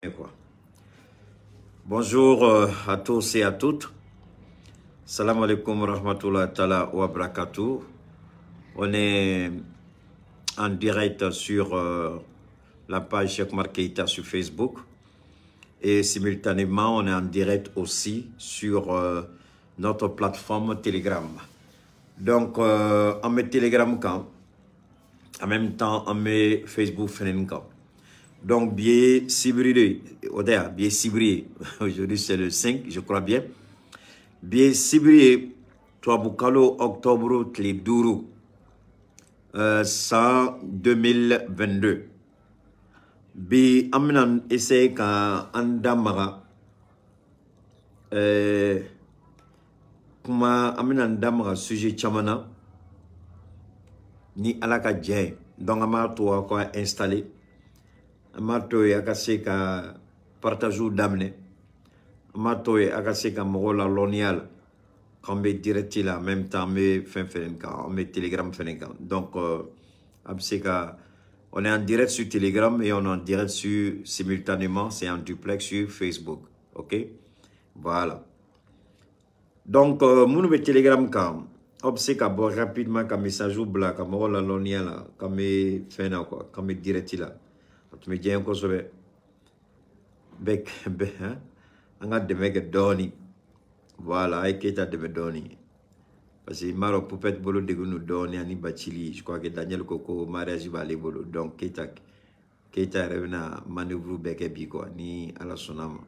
Quoi. Bonjour à tous et à toutes. Salam alaikum wa rahmatullahi ta'ala wa barakatuh. On est en direct sur la page Cheikh Oumar Keïta sur Facebook. Et simultanément, on est en direct aussi sur notre plateforme Telegram. Donc, on met Telegram quand? En même temps, on met Facebook quand? Donc, bien cibré, bien cibré, aujourd'hui c'est le 5, je crois bien. Bien cibré, Touaboukalo, octobre, Tlédourou, 2022. Bi amnan essaye ka andamara, kuma amnan damara sujet chamana, ni alaka djen, donc ama toi quoi installé. Amato y akase ka partajou damne. Amato y akase ka mogola lonial. Quand me direct là, en même temps, me fin on met Telegram feninka. Donc, on est en direct sur Telegram et on est en direct sur, simultanément, c'est en duplex sur Facebook. Ok? Voilà. Donc, mon Telegram quand obseka bon rapidement comme message ou black comme mogola lonial comme me fin quoi, comme me direct là. Tu me dis encore sobre bec hein anga de mec doni voilà et qui t'a de doni parce que maro poupette bolo de nous doni ani bachili je crois que Daniel Coco mariage va aller bolo donc qui t'a revena manœuvre bec et bi quoi ni à la sonama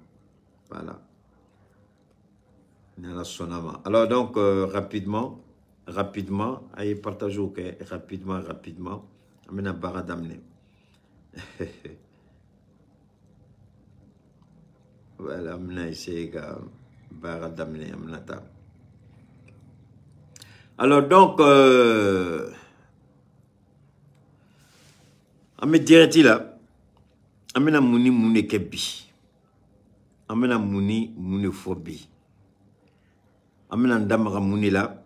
voilà ni à la sonama alors donc rapidement allez partager ok rapidement amena baradamne. Voilà, alors donc ame direct là amena muni kebi amena muni fobi amena ndamara muni là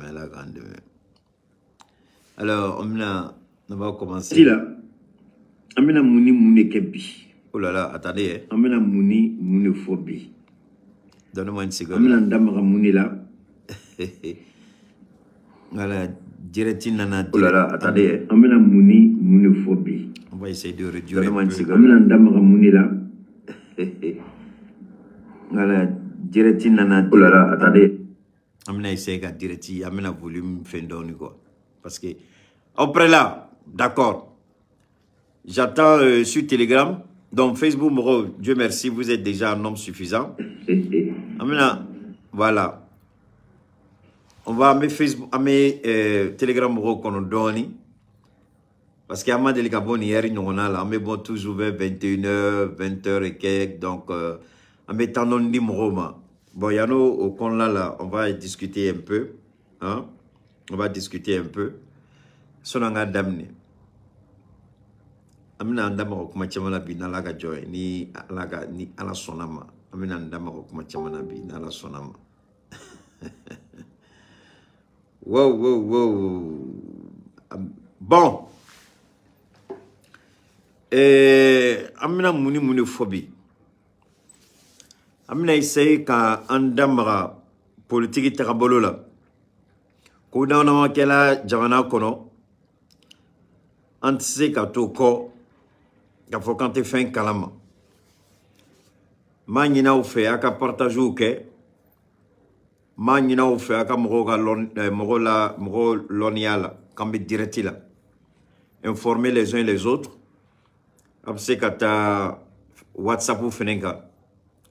la grande alors on va commencer là amena muni kebi oh là là attendez amena muni fobi donne-moi une seconde amena ndamara muni là voilà direct nana oh là là attendez amena muni fobi on va essayer de réduire donne-moi une seconde amena ndamara muni là voilà direct nana oh là là attendez amena essayer ka direct amena volume fin donne quoi parce que après là d'accord j'attends sur Telegram donc Facebook Dieu merci vous êtes déjà un nombre suffisant amena voilà on va mettre Facebook Telegram qu'on donne parce qu'il y a un délicat bon hier on a là mais bon toujours vers 21h 20h et quelques donc en mettant non dit bon il y a nous au con là on va discuter un peu hein on va discuter un peu sonanga damne amina ndama ko kuma chamana bi na laga joy ni ala sonama amina ndama ko kuma chamana bi na ala sonama wow bon amina muni phobie amina essaye ka andamara politique takabolo la ko dawna makela jamana kono antise ka to ko ka fo quand fin kalama manyina ou fait aka partage ou ke manyina ou fait aka mogo loniala kambe direct là informer les uns et les autres après kata WhatsApp ou fenenga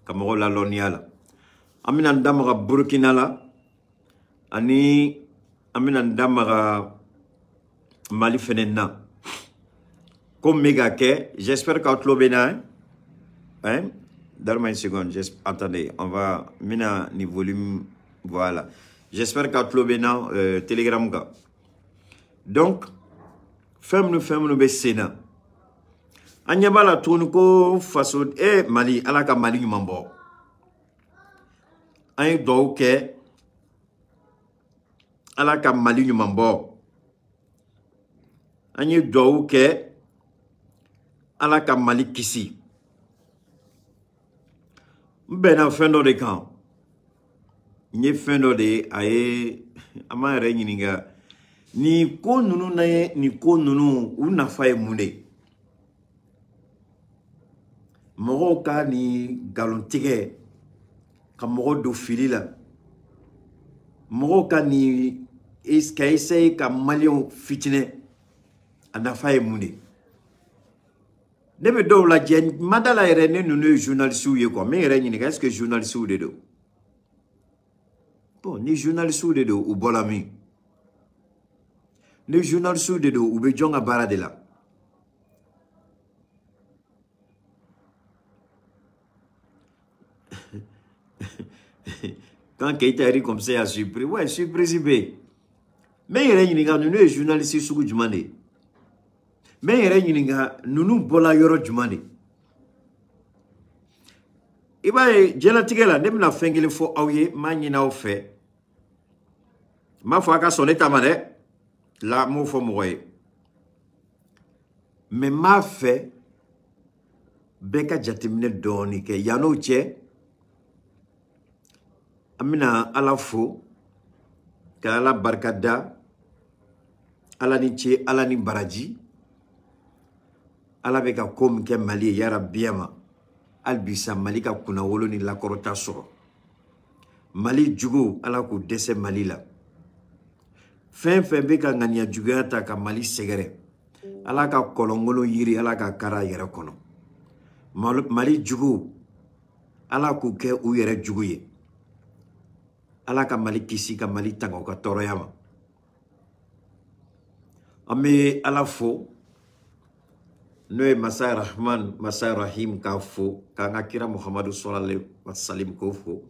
kamoro la loniala amina ndamara Burkina la ani amina ndamara Mali fenena comme méga ke j'espère qu'outlo bena hein donne-moi une seconde attendez on va mina ni volume voilà j'espère qu'outlo bena Telegram ga donc femme nous be sena Anyabala tunko faso Mali alaka Mali nyumambo. Ay douke alaka Mali nyumambo. Ay douke alaka Mali kisi. Mbena fendo de kan. Nye fendo de aye ama re nyininga ni ko nunu na ni ko nunu una faye munde. Mogo ka ni galontige ka mogo do fili la. Mogo ka ni iska essaye ka malion fitine ana faye munde. Nebe do la jen madala ere nunu journaliste ou ye quoi mais ere nyininga est-ce que journaliste ou de do? Bon, ni journaliste ou de do ou bolami. Ni journaliste ou de do ou be jonga bara de la. Quand Keita rit comme ça, il a surpris. Ouais, surprise. Mais il y a un journaliste sous du mandé. Mais il y a un bola yoro du mandé. Et bien, j'ai la tigela, n'est pas fait qu'il faut aouiller, manina au fait. Ma foi, qu'à son état mané, là, mon faut mourir. Mais ma fait, Beka jatimine doni ke yano che. Amina ala fo ka ala barkada ala ni che ala ni baraji ala be ka kom ke Mali ya rabbiyama albisa Mali ka kuna wolo ni la korota soro Mali jugo ala ko dese Mali la fen be ka ngania jugata ka Mali segere ala ka kolongolo yiri ala ka kara yere kono Mali jugo ala ko ke u yere jugo ye ala ka Mali kisi ka Mali tango ka toroyama ame ala fo noe Masay Rahman Masay Rahim ka fo ka ngakira Muhammadu sallallahu alaihi wasallam ko fo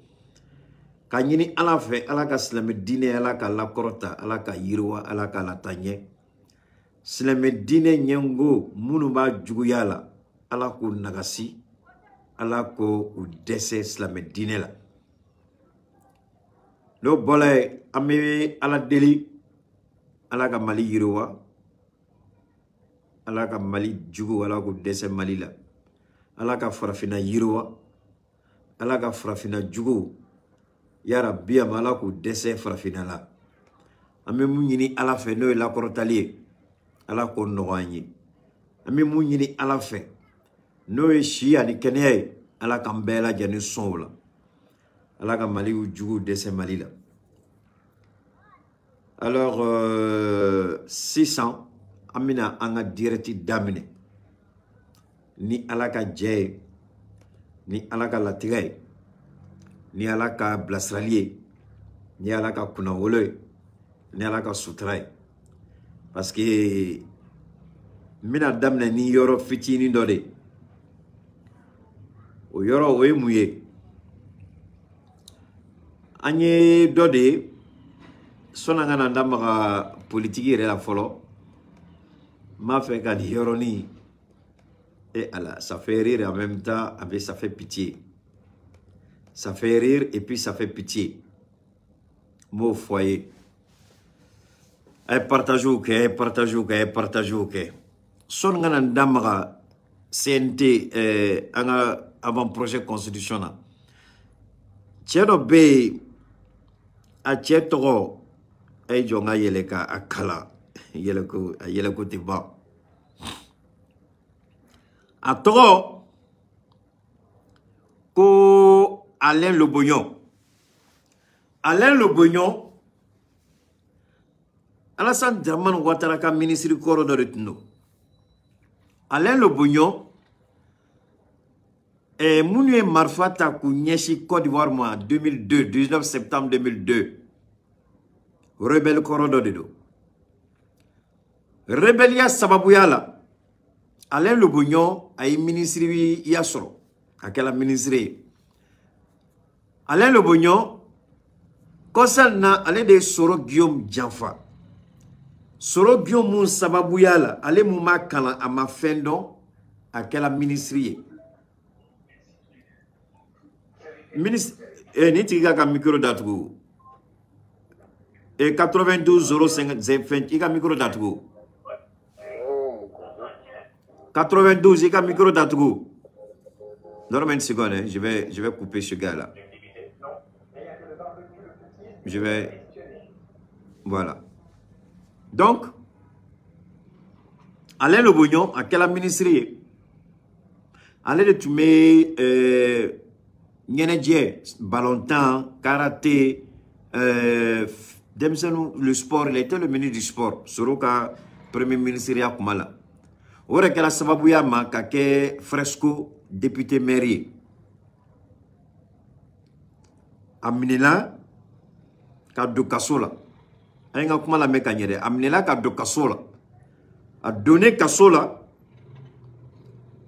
ka nyini ala fe ala ka Islam dine ala ka la korota ala ka yirwa ala ka la tanye Islam dine nyengo munu ba juguyala ala ko nagasi ala ko udese Islam dine la no bolay ame ala deli ala ka Mali yirwa ala ka Mali jugu ala ko dese Mali la ala ka farafina yirwa ala ka farafina jugu ya rabbi ala ko dese farafina la ame mu nyini ala fe no la korotali ala ko noganyi ame mu nyini ala fe no shia ni kenye ala ka mbela jani sonwla ala ka Mali jugu dese Mali la. Alors 600 amina anga direti damine ni alaka jay ni alaka latigay ni alaka blasralier ni alaka kunawole ni alaka sutray parce que mina damne ni yoro fitini dode o yoro o emuye anye dode sonanga na ndamba politique re la folo ma fait ka hironi et ala ça fait rire en même temps avec ça fait pitié ça fait rire et puis ça fait pitié mon foyer ay partage sonanga na ndamba CNT anga avant projet constitutionnel tiedo be a tietoro ay jonga yeleka akala yeleko tiba atoro ko Alain Lobognon Alassane Dramane Ouattara ka ministre koro do retno Alain Lobognon et Mounie Marfata ku nyeshi Côte d'Ivoire moi 2002 19 septembre 2002 rebelle korodo dedo rebellia sababu yala Alain Lobognon ay ministre yasoro akela ministre Alain Lobognon concernant ale de Soro Guillaume Dianfa Soro Guillaume mun sababu yala ale mu makala ama fendo à quel ministre ministre Nitiga ka micro d'atgo et 92 050 il a micro d'atgo 92 il a micro d'atgo. Donne-moi une seconde, hein. Je vais couper ce gars là. Je vais... Voilà. Donc, Alain Lobognon, à quel ministre Alain de Toumé, Nyenedje, ballontan, karaté, le sport, il était le ministre du sport. Soroka, premier ministre à Kumala. Ora kala sababu ya ma kake Fresco, député mairie. Aminela, ka do kasola. Ayenga Kumala mekanyere. Aminela ka do kasola. A donné kasola.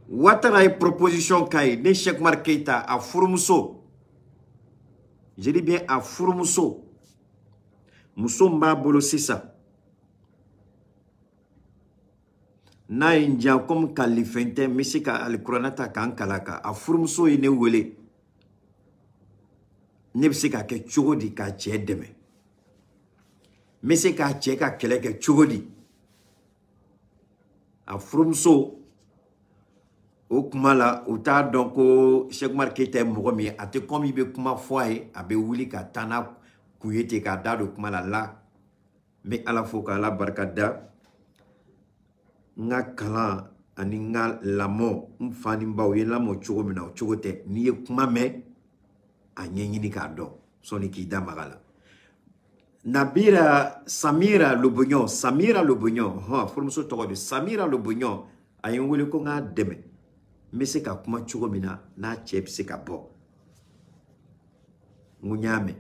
Ouattara une proposition kay ne Cheikh Oumar Keïta à Fourmousso. Je dis bien à Fourmousso. Mousso mba bolo sisa. Na india comme kalifente mesika alikuranata kan kalaka a Fourmousso ine wele. Nebsika ke chogodi ka chedeme. Mesika cheka keleke chogodi. A Fourmousso au Kumala, au ta donc Cheikh Oumar Keïta mogomi ate comme il be kuma foye abe wuli ka tana kuyete ka da do Kumala la mais ala foka la barkada nga kala ani nga lamo mfani mbaw ye lamo chogo mina o chogo te ni ye kuma me anyenyini ka do soni ki da magala Nabira Samira Lobognon ha Fourmousso to de Samira Lobognon ayon wuli ko nga deme mais c'est ka kuma chogo mina na chep c'est ka bo ngunyame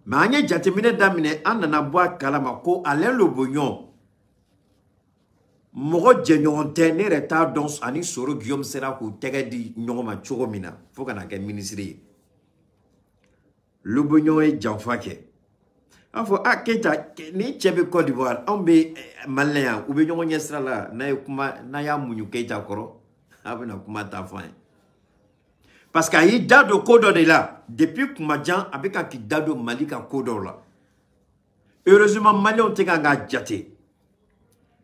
ma anya jatemine damine anana boa kalama ko Alain Lobognon mogo jenyon tene reta dons ani soro Guillaume sera ko tege di nyoma chogo mina fo kana ke ministre Lobognon e janfake Afo Keïta ni chebe Côte d'Ivoire on be malaya ou be nyongo nyesra la na kuma na ya munyu Keïta koro abena kuma ta fin parce que il dado kodo de là depuis kuma jan abeka ki dado malika kodo là heureusement Mali on tega nga jate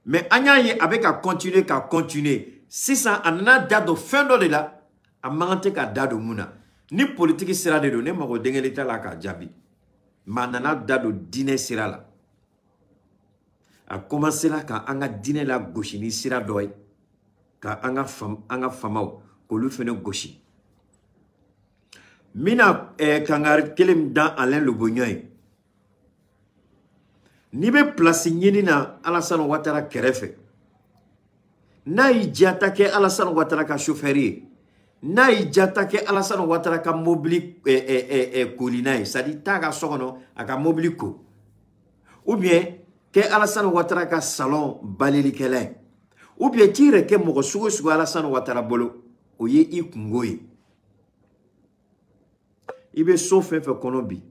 mais anya ye abeka continuer si ça anana dado fin de là amante ka dado muna ni politique sera de donner mako dengelita la ka jabi manana dado dîner sira la a commencé là quand anga dîner la gauche ni sira doy quand anga famao ko lu fene gauche mina kangar kelim dans Alain Lobognon ni be place nyini na Alassane Ouattara kerefe na ijata ke Alassane Ouattara ka chauffeur na ijata ke Alassane Ouattara ka mobili kolinaï c'est-à-dire taga sokono aka mobili ko ou bien ke Alassane Ouattara ka salon baleli kelen ou bien tire ke mogo sugo Alassane Ouattara bolo oye ikungoyi ibe sofe fe konobi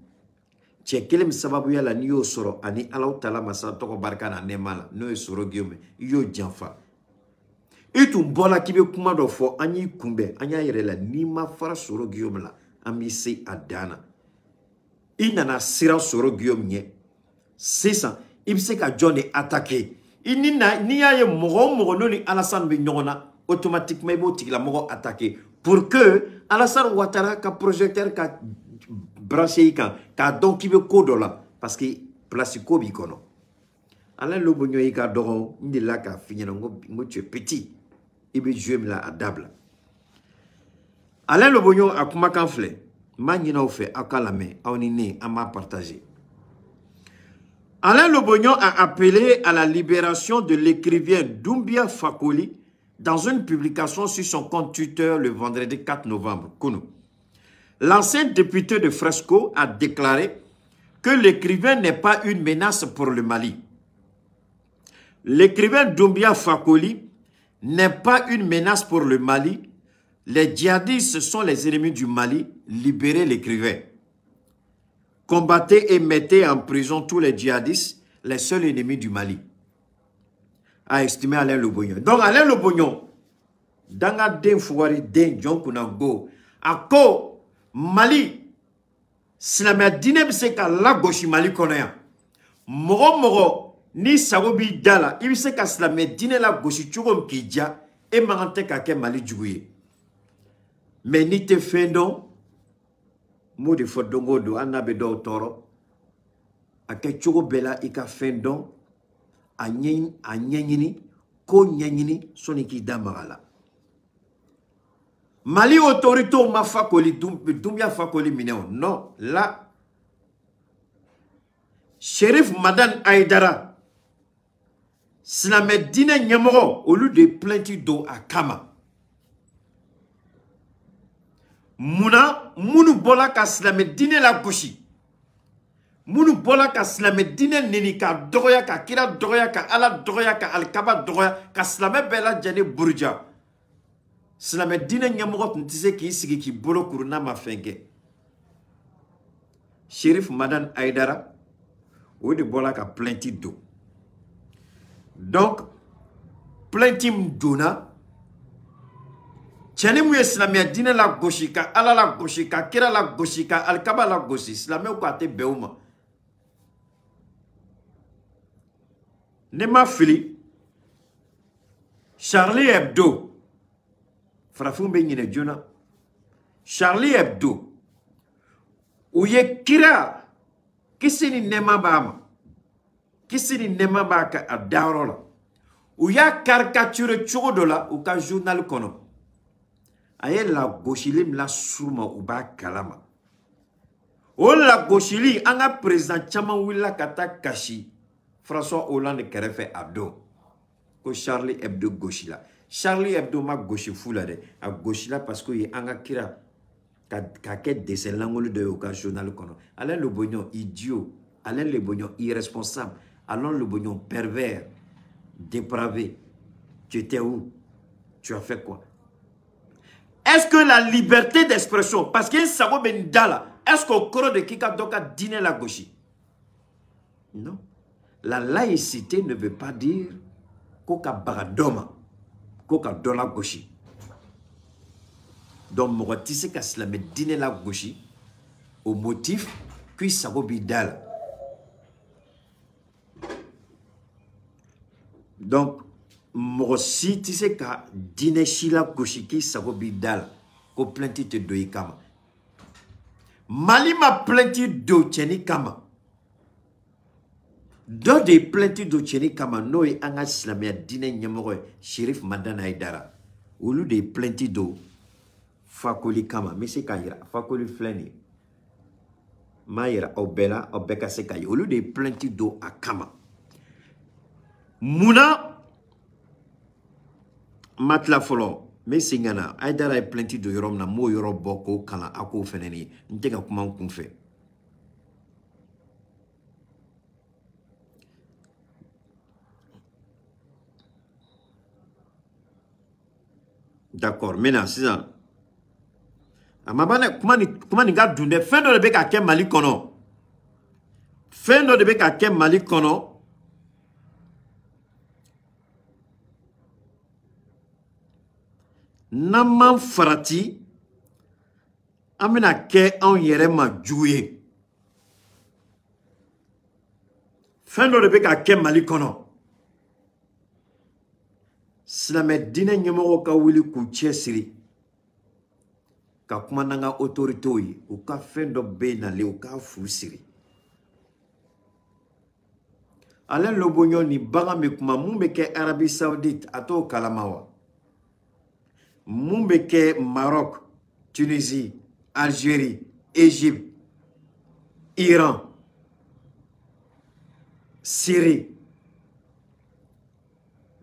che kelem sababu ya la niyo soro ani Allah Taala masa toko barka na nemala no soro Guillaume yo janfa itu bola kibe kuma do fo anyi kumbe anya yere la ni ma fara soro Guillaume la amisi adana inana sira soro Guillaume nye sisa ibse ka Johnny attaquer inina ni ya ye mogo no ni Alassane be nyona automatiquement bo tigla mogo attaquer pour que Alassane Ouattara ka projecteur ka branché ka donc kibe kodo la parce que place ko bi kono Alain Lobognon yi ka doron ndi la ka finyana ngo tu petit ibe jouer la adable Alain Lobognon a kuma kan fle ma nyina o fe akala me awni ne ama partager Alain Lobognon a appelé à la libération de l'écrivain Doumbia Fakoli dans une publication sur son compte Twitter le vendredi 4 novembre. L'ancien député de Fresco a déclaré que l'écrivain n'est pas une menace pour le Mali. L'écrivain Doumbia Fakoli n'est pas une menace pour le Mali. Les djihadistes sont les ennemis du Mali. Libérez l'écrivain. Combattez et mettez en prison tous les djihadistes, les seuls ennemis du Mali. a estimé Alain Lobognon. Donc Alain Lobognon, dans la den fouari den John Kunango, à ko Mali, Silamia dîner c'est qu'à la gauche Mali connaît. Moro ni sagobi dala, il sait qu'à Silamia dîner la gauche chourom kidja et marante kake Mali djouye. Mais ni te fendon, mot de fodongo do anabe do toro, a ke chougo bela ika fendon, a nyenyini, ko nyenyini, soniki damarala. Mali autorité ma fakoli Doumbia fakoli mineo. Non, là Shérif Madan Aïdara Silamé dîner nyamoro au lieu de plaintes d'eau à Kama. Mouna munu bola ka Silamé dîner la gauche. Munu bola ka Silamé dîner nini ka doya ka kira doya ka ala doya ka alkaba doya ka Silamé bela jane burja. Silamé dîner nyamoro ntise ki sigi ki bolo kuruna ma fenge. Shérif Madan Aïdara ou de bola ka plainte d'eau. Donc plainte m'dona Tchani mouye Silamé dîner la gauche ka ala la gauche ka kira la gauche ka alkaba la gauche. Silamé ou ka te beuma. Nema fili Charlie Hebdo Frafumbe nyine jona Charlie Hebdo Ouye kira Kisini nema bama Kisini nema baka adarola Ouya caricature chodola ou ka journal kono Aye la gauchilim la souma ou ba kalama O la gauchili anga président chama willa kata kashi François Hollande kerefe abdo ko Charlie Hebdo gauchila Charlie Hebdo ma gauche foula de a gauchila parce que y anga kira ka ket de ces langolo de au journal kono Alain Lobognon idiot Alain Lobognon irresponsable Alain Lobognon pervers dépravé tu étais où tu as fait quoi est-ce que la liberté d'expression parce que ça va ben dala est-ce qu'au cours de kika doka dîner la gauche non la laïcité ne veut pas dire koka baradoma koka dola gauche. Donc mon tissé ka Silamé dîner la gauche au motif que ça va bidal. Donc mon si tissé ka dîner la gauche qui ça va bidal ko plainte te do ikama. Mali ma plainte do tcheni kama. Dans des plaintes de Tcheni Kamano et Anga Silamé dîner nyamoro Shérif Madan Aïdara. Au lieu des plaintes d'eau, Fakoli Kama, mais c'est Kaira, Fakoli Fleni. Maïra, Obela, Obeka Sekaï. Au lieu des plaintes d'eau à Kama. Mouna Matla Folo, mais c'est Ngana, Aïdara est plainte de Yorom na mo Yoro Boko, Kala Ako Feneni. N'tega comment qu'on fait. D'accord, maintenant, c'est ça. Comment ni gars dunde fin de beka ke Mali kono. Fin de beka ke Mali kono. Naman farati amena ke an yere ma djouye. Fin de beka ke Mali kono. Silamé dîner nyamoro ka wili ku siri ka kuma nanga autorité yi o ka fendo be na le o ka fu siri Alain Lobognon ni baga me kuma mumbe ke Arabie Saoudite ato kalamawa mumbe ke Maroc Tunisie Algérie Égypte Iran Syrie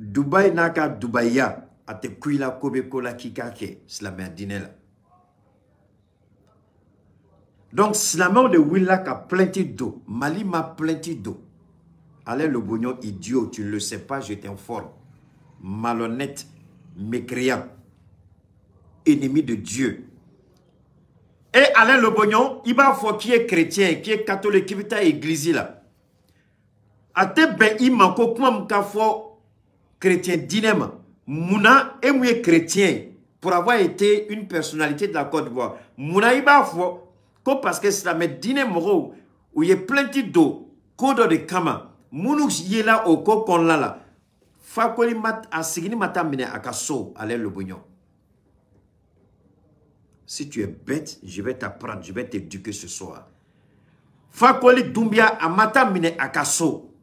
Dubaï naka Dubaïya ate kuila kobe kola kikake Silamé dîner la. Donc Silamé de willa ka plainte d'eau. Mali m'a plainte d'eau. Alain Lobognon idiot, tu ne le sais pas, je t'informe. Malhonnête, mécréant, ennemi de Dieu. Et Alain Lobognon, il va faut qui est chrétien, qui est catholique, qui est église là. Ate ben il manque comment m'ka faut chrétien dinema. Mouna et moi chrétien pour avoir été une personnalité de la Côte d'Ivoire. Mouna iba fo ko parce que ça met dinemo où il y a plein d'eau, code de kama. Mounou yela au ko kon la. Fakoli mat asigini matamine akaso ale le bugnon. Si tu es bête, je vais t'apprendre, je vais t'éduquer ce soir. Fakoli Doumbia a matamine akaso.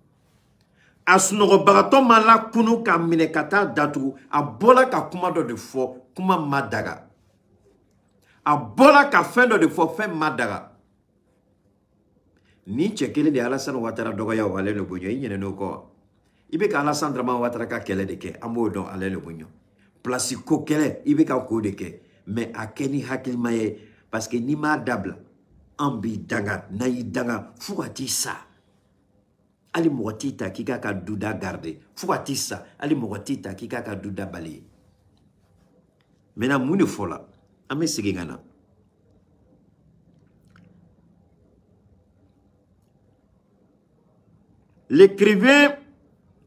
Asnoro barato mala kunu ka mine kata datu a bola ka kumado de fo kuma madaga. A bola ka fendo de fo fe madaga. Ni chekele de Alassane Ouattara dogoya wale le bugnon yene no ko. Ibe ka Alassane Drama Ouattara ka kele de ke ambo don ale le bugnon. Place ko kele ibe ka ko de ke. Mais à Kenny Hakilmaye, parce que ni ma dabla, ambi danga, naï danga, fouati ça. Ali moatita qui ka douda garder. Fouati ça, ali moatita qui ka douda balayer. Maintenant, moune fola, ame segengana. L'écrivain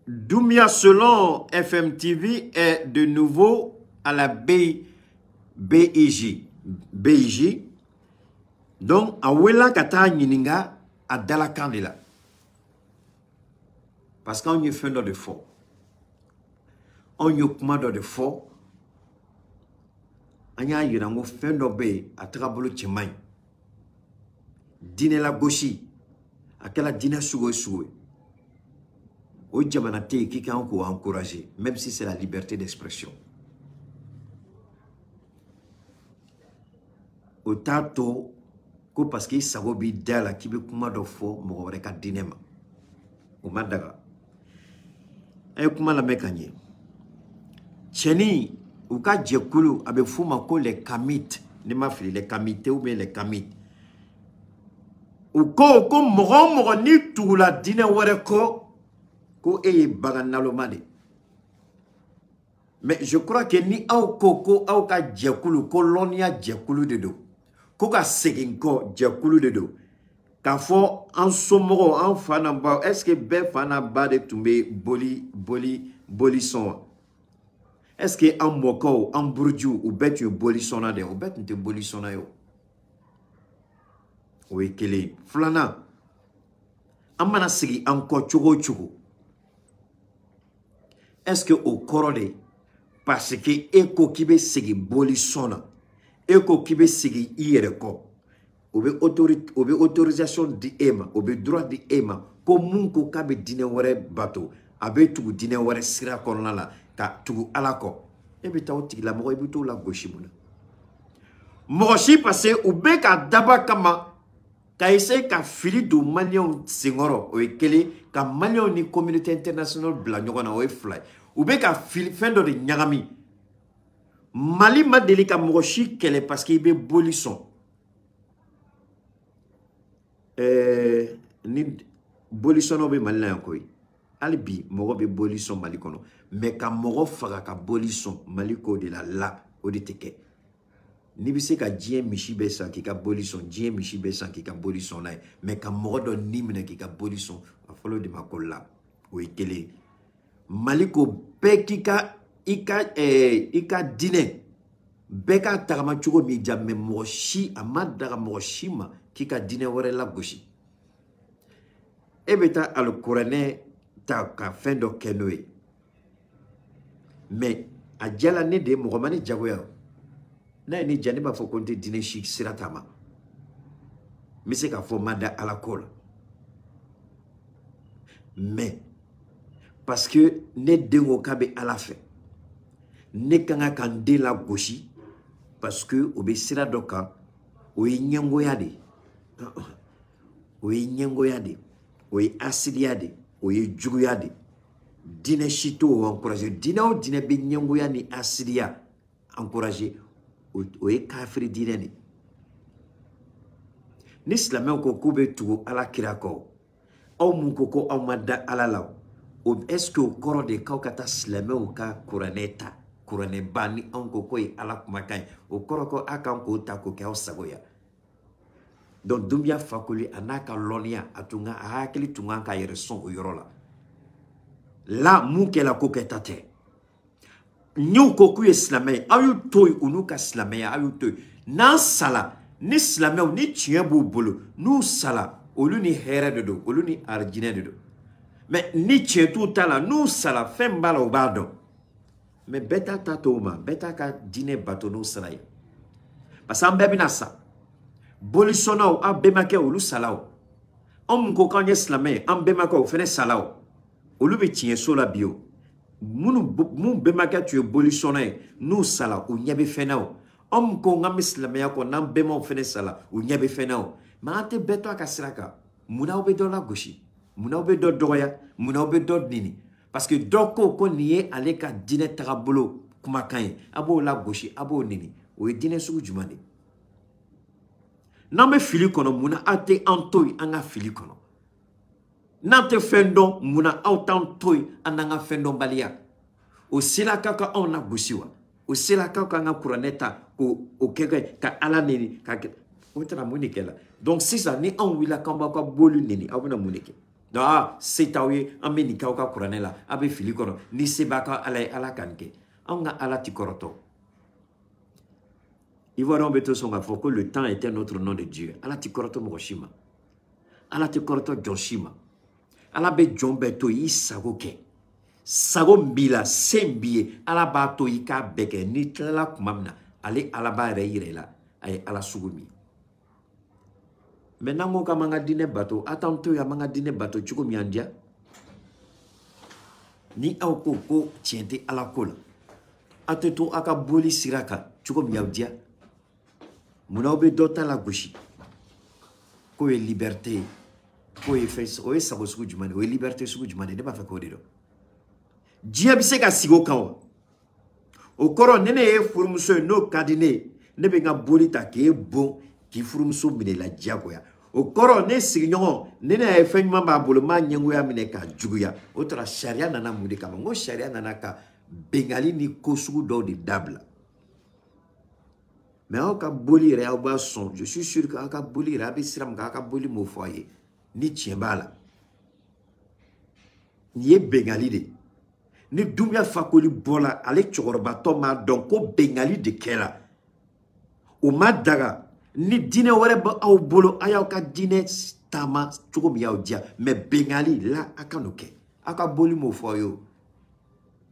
Doumbia, selon FMTV, est de nouveau à la BIJ. Donc, a wela kata nyininga a dala kandela. Parce qu'on y fait de faux. On y commande de faux. On y a eu un fait de à trabolo tchemay. Dîner la gauchie. À quel dîner soué. Au diamanate qui a encore encouragé, même si c'est la liberté d'expression. Au tato, parce qu'il s'agobi d'elle qui veut kuma de faux, m'aurait qu'à dinema. Au madaga. Et comment la mécanique? Cheni, ou ka djekulu, avec fuma ko les kamites, ne m'a fait les kamites ou bien les kamites. Ou ko moro ni tout la dîner ko e baganalomade. Mais je crois que ni au koko au ka djekulu kolonia djekulu de do. Koka seginko djekulu de do. Ka fo en somoro en fanamba est-ce que be fana ba de tomber boli son. Est-ce que en moko en bourdiou ou bet tu boli sona de ou bet te boli sona yo. Oui kele flana. Amana segi anko chugo. Est-ce que au korode parce que eko kibe segi boli sona eko kibe segi iereko obe autorisation di ema obe droit di ema ko munko kabe dine wore bato abe tugu dine wore sira konla la ka tugu alako ebe taw tigla mo ebe to la gauche muna moshi passé obe ka daba kama ka essayer ka fili do malion singoro o ekele ka malion ni communauté internationale bla nyogona o fly obe ka fili fendo de nyagami Mali ma delika moshi kele parce qu'il be bolisson ni bolisson obe mali na koy albi mo be bolisson mali kono mais ka mo faga ka bolisson mali ko de la o de teke ni bi se ka dien michi be sa ki ka bolisson dien michi be sa ki ka bolisson na mais ka mo do nimne ki ka bolisson a folo de makolla o ikele mali ko be ki ka ika dine beka tagama chugo mi jamme moshi amadaga moshima kika dine wore la goshi ebeta al courané ta ka fin do kenoe mais adjala ne de mogomani jagoya na ni jani ba fo konte dine shik siratama mi se ka fo manda ala kola mais parce que ne dengo kabe ala fait ne kanga kande la goshi parce que obesira doka o nyengo yade o asidi yade o jugu yade dine chito encourager dine o dine be nyengo yani asidia encourager o kafiri dine ni l'islamien ko kube tu ala kirako o mun koko o madda ala law o est-ce que o koro de kawkata islamien ka kuraneta kurane bani anko koy ala kumakai o koroko akanko tako ke osagoya donc Doumbia Fakoli anaka lonia atunga hakili tunga ka yereson o yorola Là, mouke la coquetate. Nous koku islamé, ayu toy unu ka islamé ayu toy. Nan sala, ni islamé ni tien bolo, nous sala, olu ni here de do, olu ni argine de do. Mais ni tien tout là, nous sala, fem bala au bardon. Mais beta tatoma, beta ka dîner bateau nous sala. Parce que bébé nasa, bolisonao, a bemake olu salao. On kokanye islamé, en bemake ou fene salao. Olu be tien sola bio. Moun bemaka tu bolisonné nous sala ou nyabe fenao om ko ngam islamia ko nam bema fene sala ou nyabe fenao ma ante beto aka siraka muna obe do la goshi muna obe do doya muna obe do nini parce que doko ko nié ale ka dine tarabolo kuma kan abo la goshi abo nini o dine sugu jumane na me fili kono muna ate antoy anga fili kono Nante fendon muna autant toy ananga fendon balia. O sila kaka on a busiwa. O sila kaka nga kuraneta o keke ka ala nini ka otra munike la. Donc si ça ni on wila kamba ka bolu nini abuna munike. Da c'est tawi ameni ka kuranela abe fili kono ni sebaka ala kanke. On a ala tikoroto. Ivoirien beto songa foko le temps était notre nom de Dieu. Ala tikoroto moshima. Ala tikoroto joshima. Ala be jombe to yi sago ke sago mbila sembie ala ba to yi ka beke ni tla kumamna ale ala ba re yire la ay ala sugumi menango ka manga dine bato atanto ya manga dine bato chuko miandia ni au ko tiente ala kola ateto aka boli siraka chuko miaudia muna obe dota la gushi ko e liberté Oye fait oye sabo sugu jumane oye liberté sugu jumane ne ba fa ko de do dia bi se ka sigo kan o koro nene e furumso no kadine ne be nga bolita ke bon ki furumso mine la diago ya o koro ne signyon nene e fenyuma ba bolo ma nyengo ya mine ka juguya o tra sharia nana mude ka ngo sharia nana ka bengali ni ko sugu do de dabla mais o ka boli re ba son je suis sûr que ka boli ra bi siram ka boli mo foyer ni tiembala ni e bengali de ni dumya fakoli bola ale chogorba to ma donc ko bengali de kela o madaga ni dine wore ba au bolo aya ka dine tama chogo mi dia mais bengali la akanuke aka boli mo foyo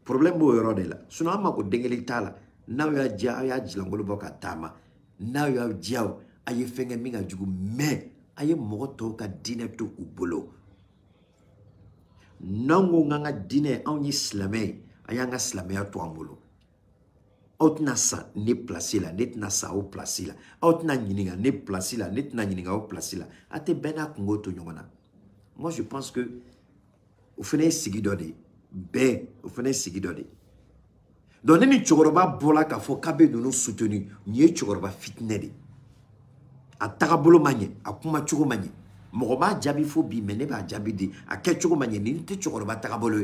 problème bo yoro de la suno ama ko dengeli tala na ya dia ya jilangolo boka tama na ya dia aye fenge minga jugu mais aye moto ka dine to ubolo nango nganga dine on islamé ayanga islamé to amolo outna sa ne placer la net na sa o placer la outna nyininga ne placer la net na nyininga o placer la ate bena kungo to nyongona. Moi je pense que au fene sigidode be au fene sigidode donc ni chogoroba bola ka fo kabe no soutenu ni chogoroba fitnede atakabolo manye akuma chugo manye mogoba jabi fo bi mene ba jabi di ake chugo manye ni te chogoroba takabolo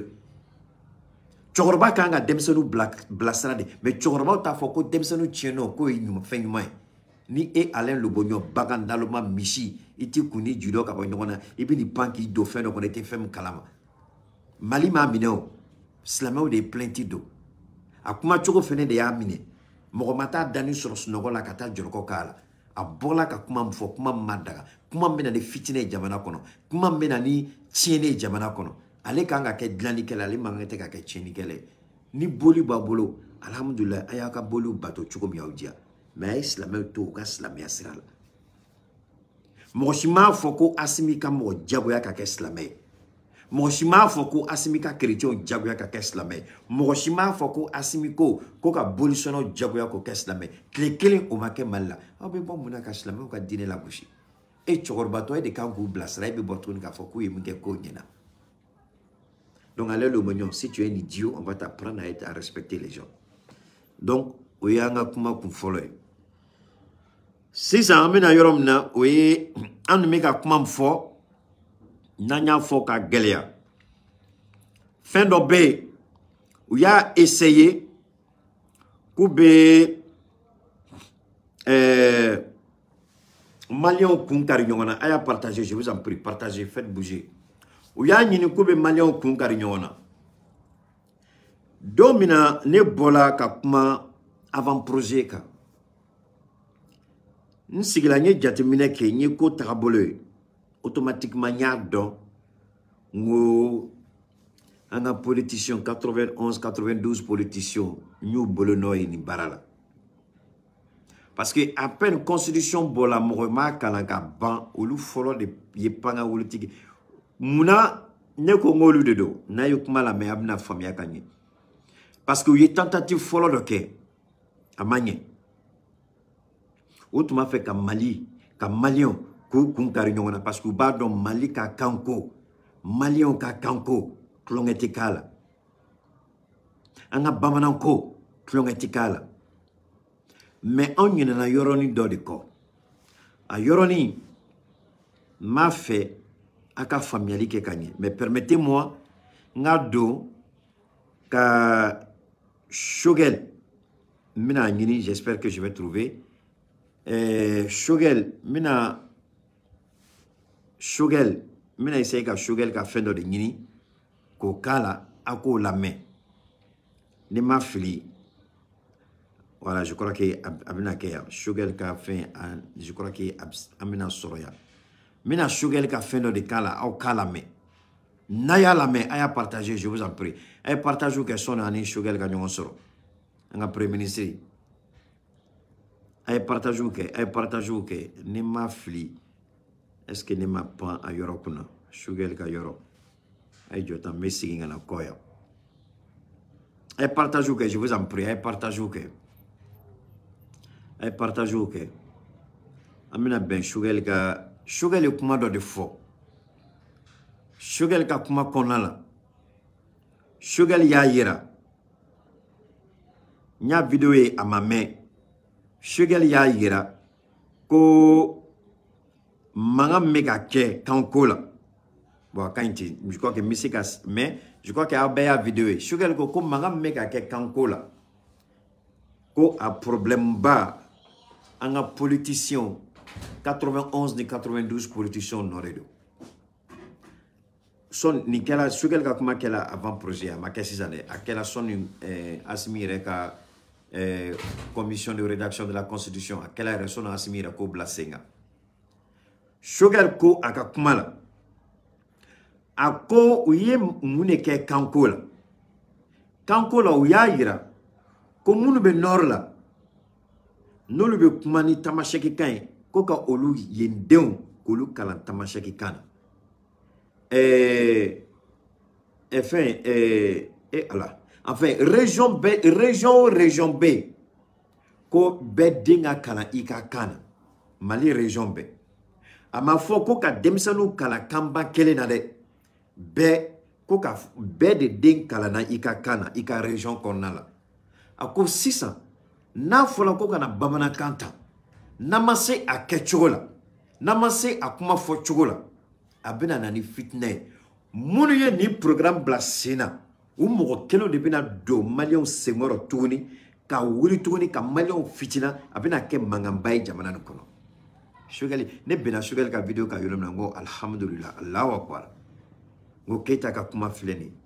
chogoroba kanga demsenu blasrade mais chogoroba ta fo ko demsenu cheno ko nyuma fenyuma ni e Alain Lobogno bagandaloma mishi iti kuni judo ka bonyona ibi ni panki do feno ko te fem kalama mali ma mineo slamao de plentido akuma chugo fene de ya mine mogomata dani sur snogola kata joroko kala a bola ka kuma mfo kuma madaga kuma mena de fitine jamana kono kuma mena ni tiene jamana kono ale kanga ke dlani kele ale mangete ka ke tieni kele ni boli babolo alhamdulillah ayaka bolu bato chuko miaudia mais islamé to ka islamia siral moshima foko asimika mo jagoya ka ke islamé moshima foko asimika chrétien jagoya ka ke islamé moshima foko asimiko ko ka bolisono jagoya ko ke islamé klekele o make malla abe bon muna ka islamé ka dine la bouchi e chorbato e de kan go blasra be botun ka foko e mge ko nyina. Donc allez le mignon, si tu es un idiot on va t'apprendre à respecter les gens. Donc oyanga kuma ku follow si ça amena yorom na oye an meka kuma mfo nanya fo ka gelia fin d'obé ou ya essayé kube Malion kunkari nyona aya partager, je vous en prie, partagez, faites bouger ou ya nyini kube Malion kunkari nyona Domina ne bola ka kuma avant projet ka. Nsigila nye jatemine ke nye ko takabole automatiquement nyado ngo anga politicien 91 92 politiciens ñu bolono ni barala. Parce que à peine constitution bola morema kalanga ban olu folo de yepanga wolutiki muna ne ko ngolu de do na yukuma la me abna famia kanye. Parce que y tentative folo de ke amanye outuma fait ka Mali ka Malion ko kunkari nyona parce que ba don Mali ka kanko Malion ka kanko klongetikala anga bamananko klongetikala. Mais on y a yoroni do de ko. A yoroni m'a fait à ka familiali ke kanye. Mais permettez-moi ngado ka Shogel mina ngini, j'espère que je vais trouver Shogel mina essayer ka Shogel ka fin do de ngini ko kala ako la main ne ma fili. Voilà, je crois que Abina Keya, Shogel ka fin, je crois que Amina Soroya. Mina Shogel ka fin de kala, au kala me. Naya la me, aya partager, je vous en prie. Aya partage que son ani Shogel ka nyon soro. Anga premier ministre. Aya partage que ne ma fli. Est-ce que ne ma pan a yoro kuna? Shogel ka yoro. Aya jota messi ngana koya. Aya partage que je vous en prie, aya partage que ay partage que amina ben Shogel kuma do de fo Shogel ka kuma konala Shogel ya yira nya video e amame Shogel ya yira ko manga mega ke kankola bon kanti je crois que musique mais je crois que a vidéo e Shogel ko manga mega ke kankola ko a problème ba un politicien 91 de 92 politiciens noredo son nikela Shogel ka kuma kela avant projet ma kesizane akela son asmire ka commission de rédaction de la constitution akela raison asmire ko blasenga Shogel ko aka kumala ako uye muneke kankola uyayira ko munu be norla nolu be kumani tamasheki kan ko ka olu yendeu kolu kala tamasheki kan enfin région B ko be dinga kala ika kana Mali région B ama fo ko ka demsanu kala kamba kele na de be ko ka be de den kala na ika kana ika région konala ako 600 na fola ko kana bamana kanta namase a kechola namase a kuma fo chogola abena nani fitne munu ye ni programme blasina u mo kelo de bina do Malion Senghor tuni ka wuri tuni ka Malion fitina abena ke mangambay jamana no kono Shogel ne bena Shogel ka video ka yolom ngo alhamdulillah Allahu akbar ngo keta ka kuma fileni.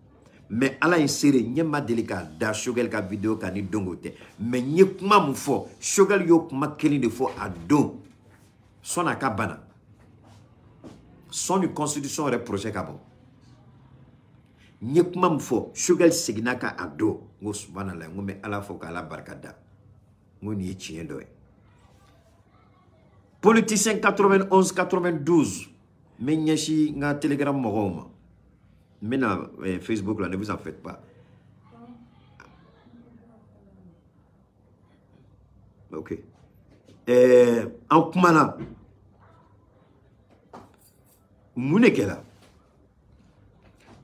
Mais ala inséré nyema delika da Shogel ka vidéo ka ni dongote mais nyekuma mu fo Shogel yo kuma keli de fo adon son akabana son constitution re projet ka bon nyekuma mu fo Shogel signaka ado ngo subhanallah ngo me ala fo ka la barkada ngo ni chiendo politicien 91 92 mais nyashi nga telegram mogoma. Maintenant, Facebook, là, ne vous en faites pas. Ok. En Kumana, Mounekela,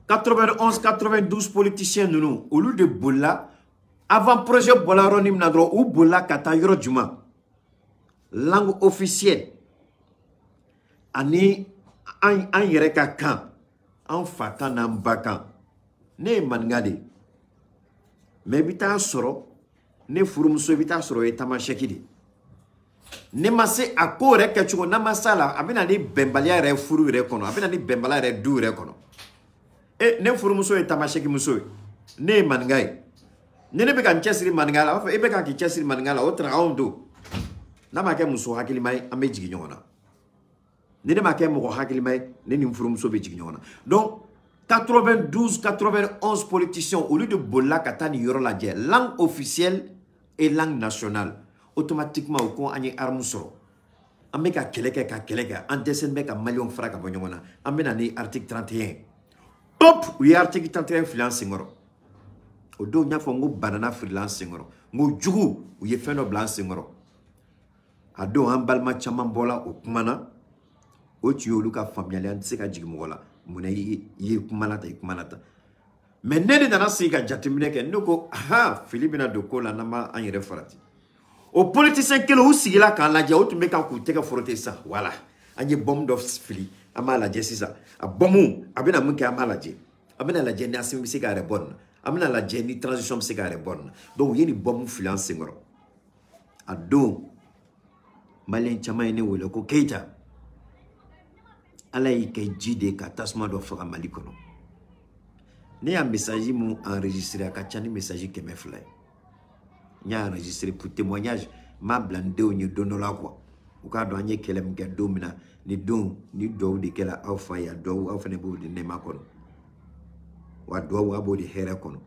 91, 92 politiciens, nous, au lieu de Bola, avant projet Bola Ronim Nadro, ou Bola Katayro Djuma, langue officielle, ani an yereka kan. En fatan en bakan ne mangade mais bita soro ne furumso bita soro e tamasheki di ne masse akore kechugo na masala abina ni bembalia re furu re kono abina ni bembalia re du re kono e ne furumso e tamasheki muso ne mangai ne be kan chesiri maningala fa e be kan ki chesiri maningala o tra ondo na ma ke muso hakili mai ame jigi nyona ne ma ke mo hakili mai ne ni mfuru muso be jigi nyona donc 92 91 politiciens au lieu de bolla katani yoro la je langue officielle et langue nationale automatiquement au con ani arme soro ambe ka keleke en dessin be ka malion fraka bo nyona ambe na ni article 31 pop oui article 31 freelance ngoro o do nya fo ngo banana freelance ngoro ngo jugu u ye feno blanc ngoro ado an balma chama bola o kumana o tiolu ka familial an se ka jigmola muna yi kumanata ikumanata mais nene dana si ka jatimine ke noko ha Philibina doko la nama an yere farati o politicien kelo usigila kan la ja o tumbe kan ku teka forote sa voilà anye bomb do fili amala je sisa a bomu abena munke amala je abena la je ni asim se ka rebon amena la je ni transition se ka rebon donc yeni bomu freelance ngoro ado malien chama ene wole ko Keita ala yi kay jide ka tasma do fa mali kono ne un message mu enregistré ka chani message ke me fly nya enregistré pour témoignage ma blande o ni dono la quoi o ka do anye kelem ke domina ni don ni do de kela alpha ya do alpha ne bo de ne ma kono wa do wa bo de here kono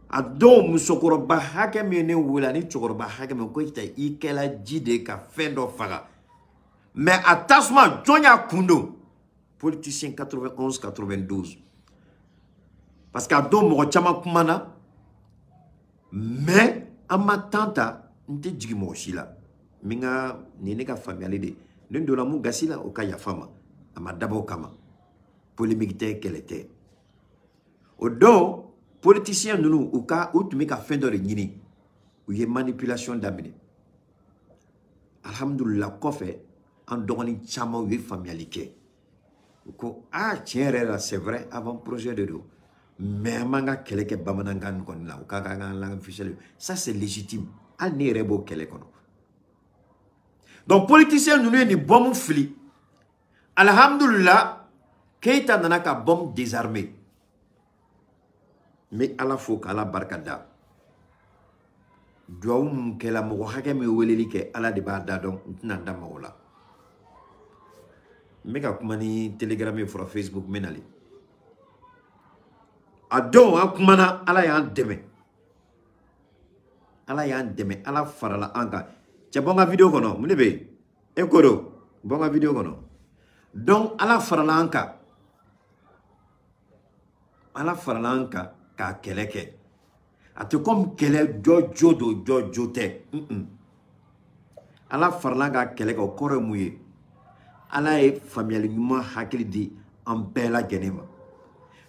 ado musokoro ba hake me ne wula ni chokoro ba hake me ko ita ikela jide ka fendo faga mais attachement Jonia Kundo politicien 91 92 parce qu'à do mo chama kumana mais ama tanta nte jigi mo shila minga nene ka famille de ndo la mu gasila o kaya fama ama dabo kama polémique te qu'elle était au do politicien nous ou ka ou tu me ka fin de nyini ou y manipulation d'amine alhamdulillah ko fait en donnant chama ou familialité ko ah tiens c'est vrai avant projet de dos mais manga keleke bamanangan kon la ou ka langue officielle ça c'est légitime al ni rebo kele kono donc politicien nous ni bon fli alhamdulillah Keita nana ka bombe désarmé mais à la fois qu'à la barkada doum ke la mo hakeme weleli ke ala de bada donc nanda maola meka kumani telegram for Facebook menali ado akumana ala ya deme ala farala anka che bonga video kono munebe ekoro bonga video kono donc ala farala anka ka keleke ate comme kele jojo te ala farala ka keleke o kore muye ala e familial nyuma hakili di en bela genema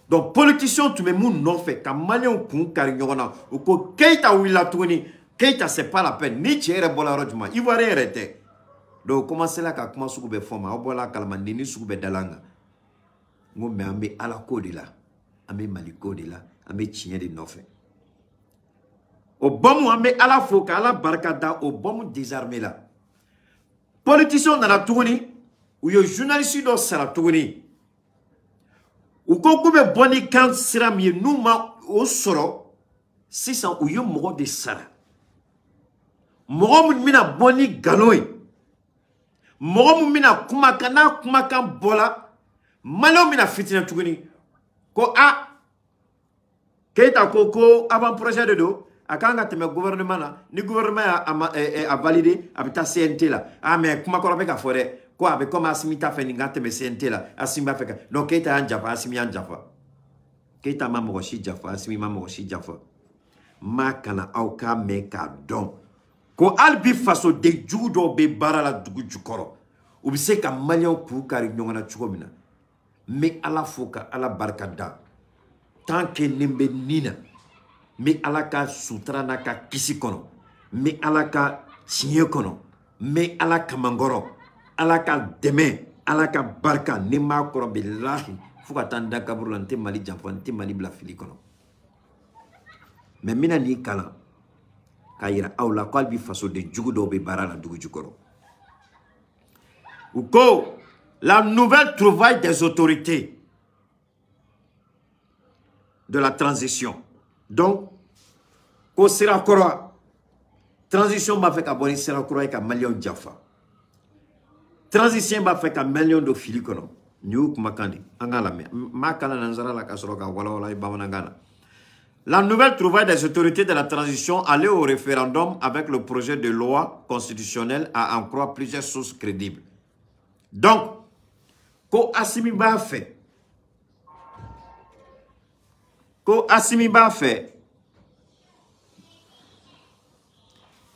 donc politicien tu me moun non fait ka malien kun kari nyona o ko Keita wila tuni Keita c'est pas la peine ni chere bola rojuma ivoirien rete donc commencer là ka commence ko be forma o bola kalma ni suku be dalanga ngombe ambe ala kodi la ambe maliko de la ambe chien de nofe o bomu ambe ala foka ala barkada o bomu désarmé là politicien na la tuni ou yo journaliste do sara tuni ou ko be boni kan siram ye numa o soro 600 ou yo mo de sara mo mina boni galoy mo mina kuma kan bola malo mina fitina tuni ko a Keita ko avant projet de do akanga teme gouvernement na ni gouvernement a validé abita CNT la ah mais kuma ko be ka fore ko abe comme asimita fe ninga teme CNT la asimba fe ka donc Keita anjafa asimi anjafa Keita ma mo shi jafa asimi ma mo shi jafa ma kana auka me ka don ko albi faso de judo be barala dugu jukoro u bi se ka malien ku kari nyongana chugomina me ala foka ala barkada tant que nembe nina me alaka sutrana ka kisi kono me alaka sinye kono me alaka mangoro alaka deme alaka barka ni ma koro billahi fuka tanda kabrulan te mali jamfan te mali bla fili kono me mina ni kala kayira awla qalbi faso de jugudo be barala dugu jukoro uko la nouvelle trouvaille des autorités de la transition. Donc, ko sira kora transition b'a fait ka boni sira kora e ka million jafa transition b'a fait ka million de fili kono ñu kuma kandi angala me ma kala nanzara la ka soro ka wala wala bamanangana. La nouvelle trouvaille des autorités de la transition allait au référendum avec le projet de loi constitutionnelle à en croire plusieurs sources crédibles. Donc, ko Assimi ba fait. Ko Assimi ba fait.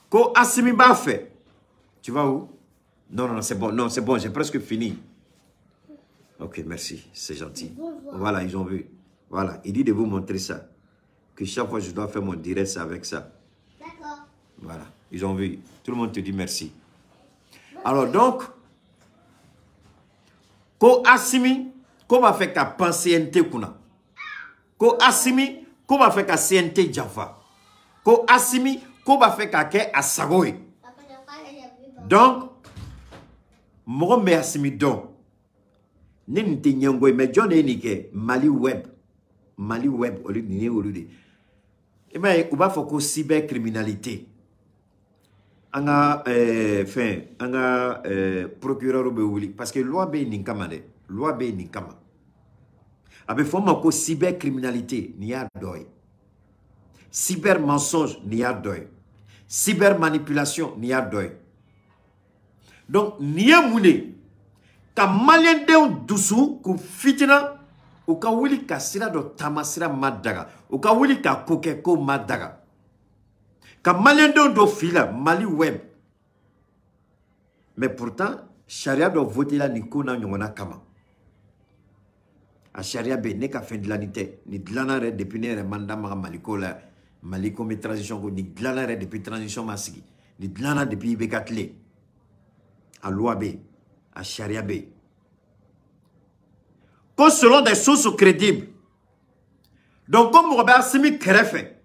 Ko Assimi ba fait. Tu vas où? Non, non, non, c'est bon. Non, c'est bon, j'ai presque fini. Ok, merci, c'est gentil. Voilà, ils ont vu. Voilà, il dit de vous montrer ça. Que chaque fois je dois faire mon direct, c'est avec ça. D'accord. Voilà, ils ont vu. Tout le monde te dit merci. Alors donc, ko Assimi, comment fait qu'à penser NT kuna? Ko Assimi, comment fait qu'à CNT Java? Ko Assimi, comment fait qu'à ke Asagoy? Donc, mon me Assimi donc. N'était nyangoy mais John Enike Mali Web au lieu de et bien, on va faire que cybercriminalité. On a procureur parce que loi B ni kama de loi B ni kama. Abe forma ko cybercriminalité ni a doy. Cyber mensonge ni a doy. Cyber manipulation ni a doy. Donc ni a moune ka malien de doucou ku fitina ou ka wili ka sira do tamasira madaga ou ka wili ka koke ko madaga ka malien do fila Mali Web. Mais pourtant charia do voter la ni ko na nyona kama a charia be ne ka fin de l'année ni dlana re depuis ne manda ma maliko la maliko me transition ko ni dlana re depuis transition masigi ni dlana depuis bekatle a loi be a charia be que selon des sources crédibles. Donc comme Robert Assimi Krefe,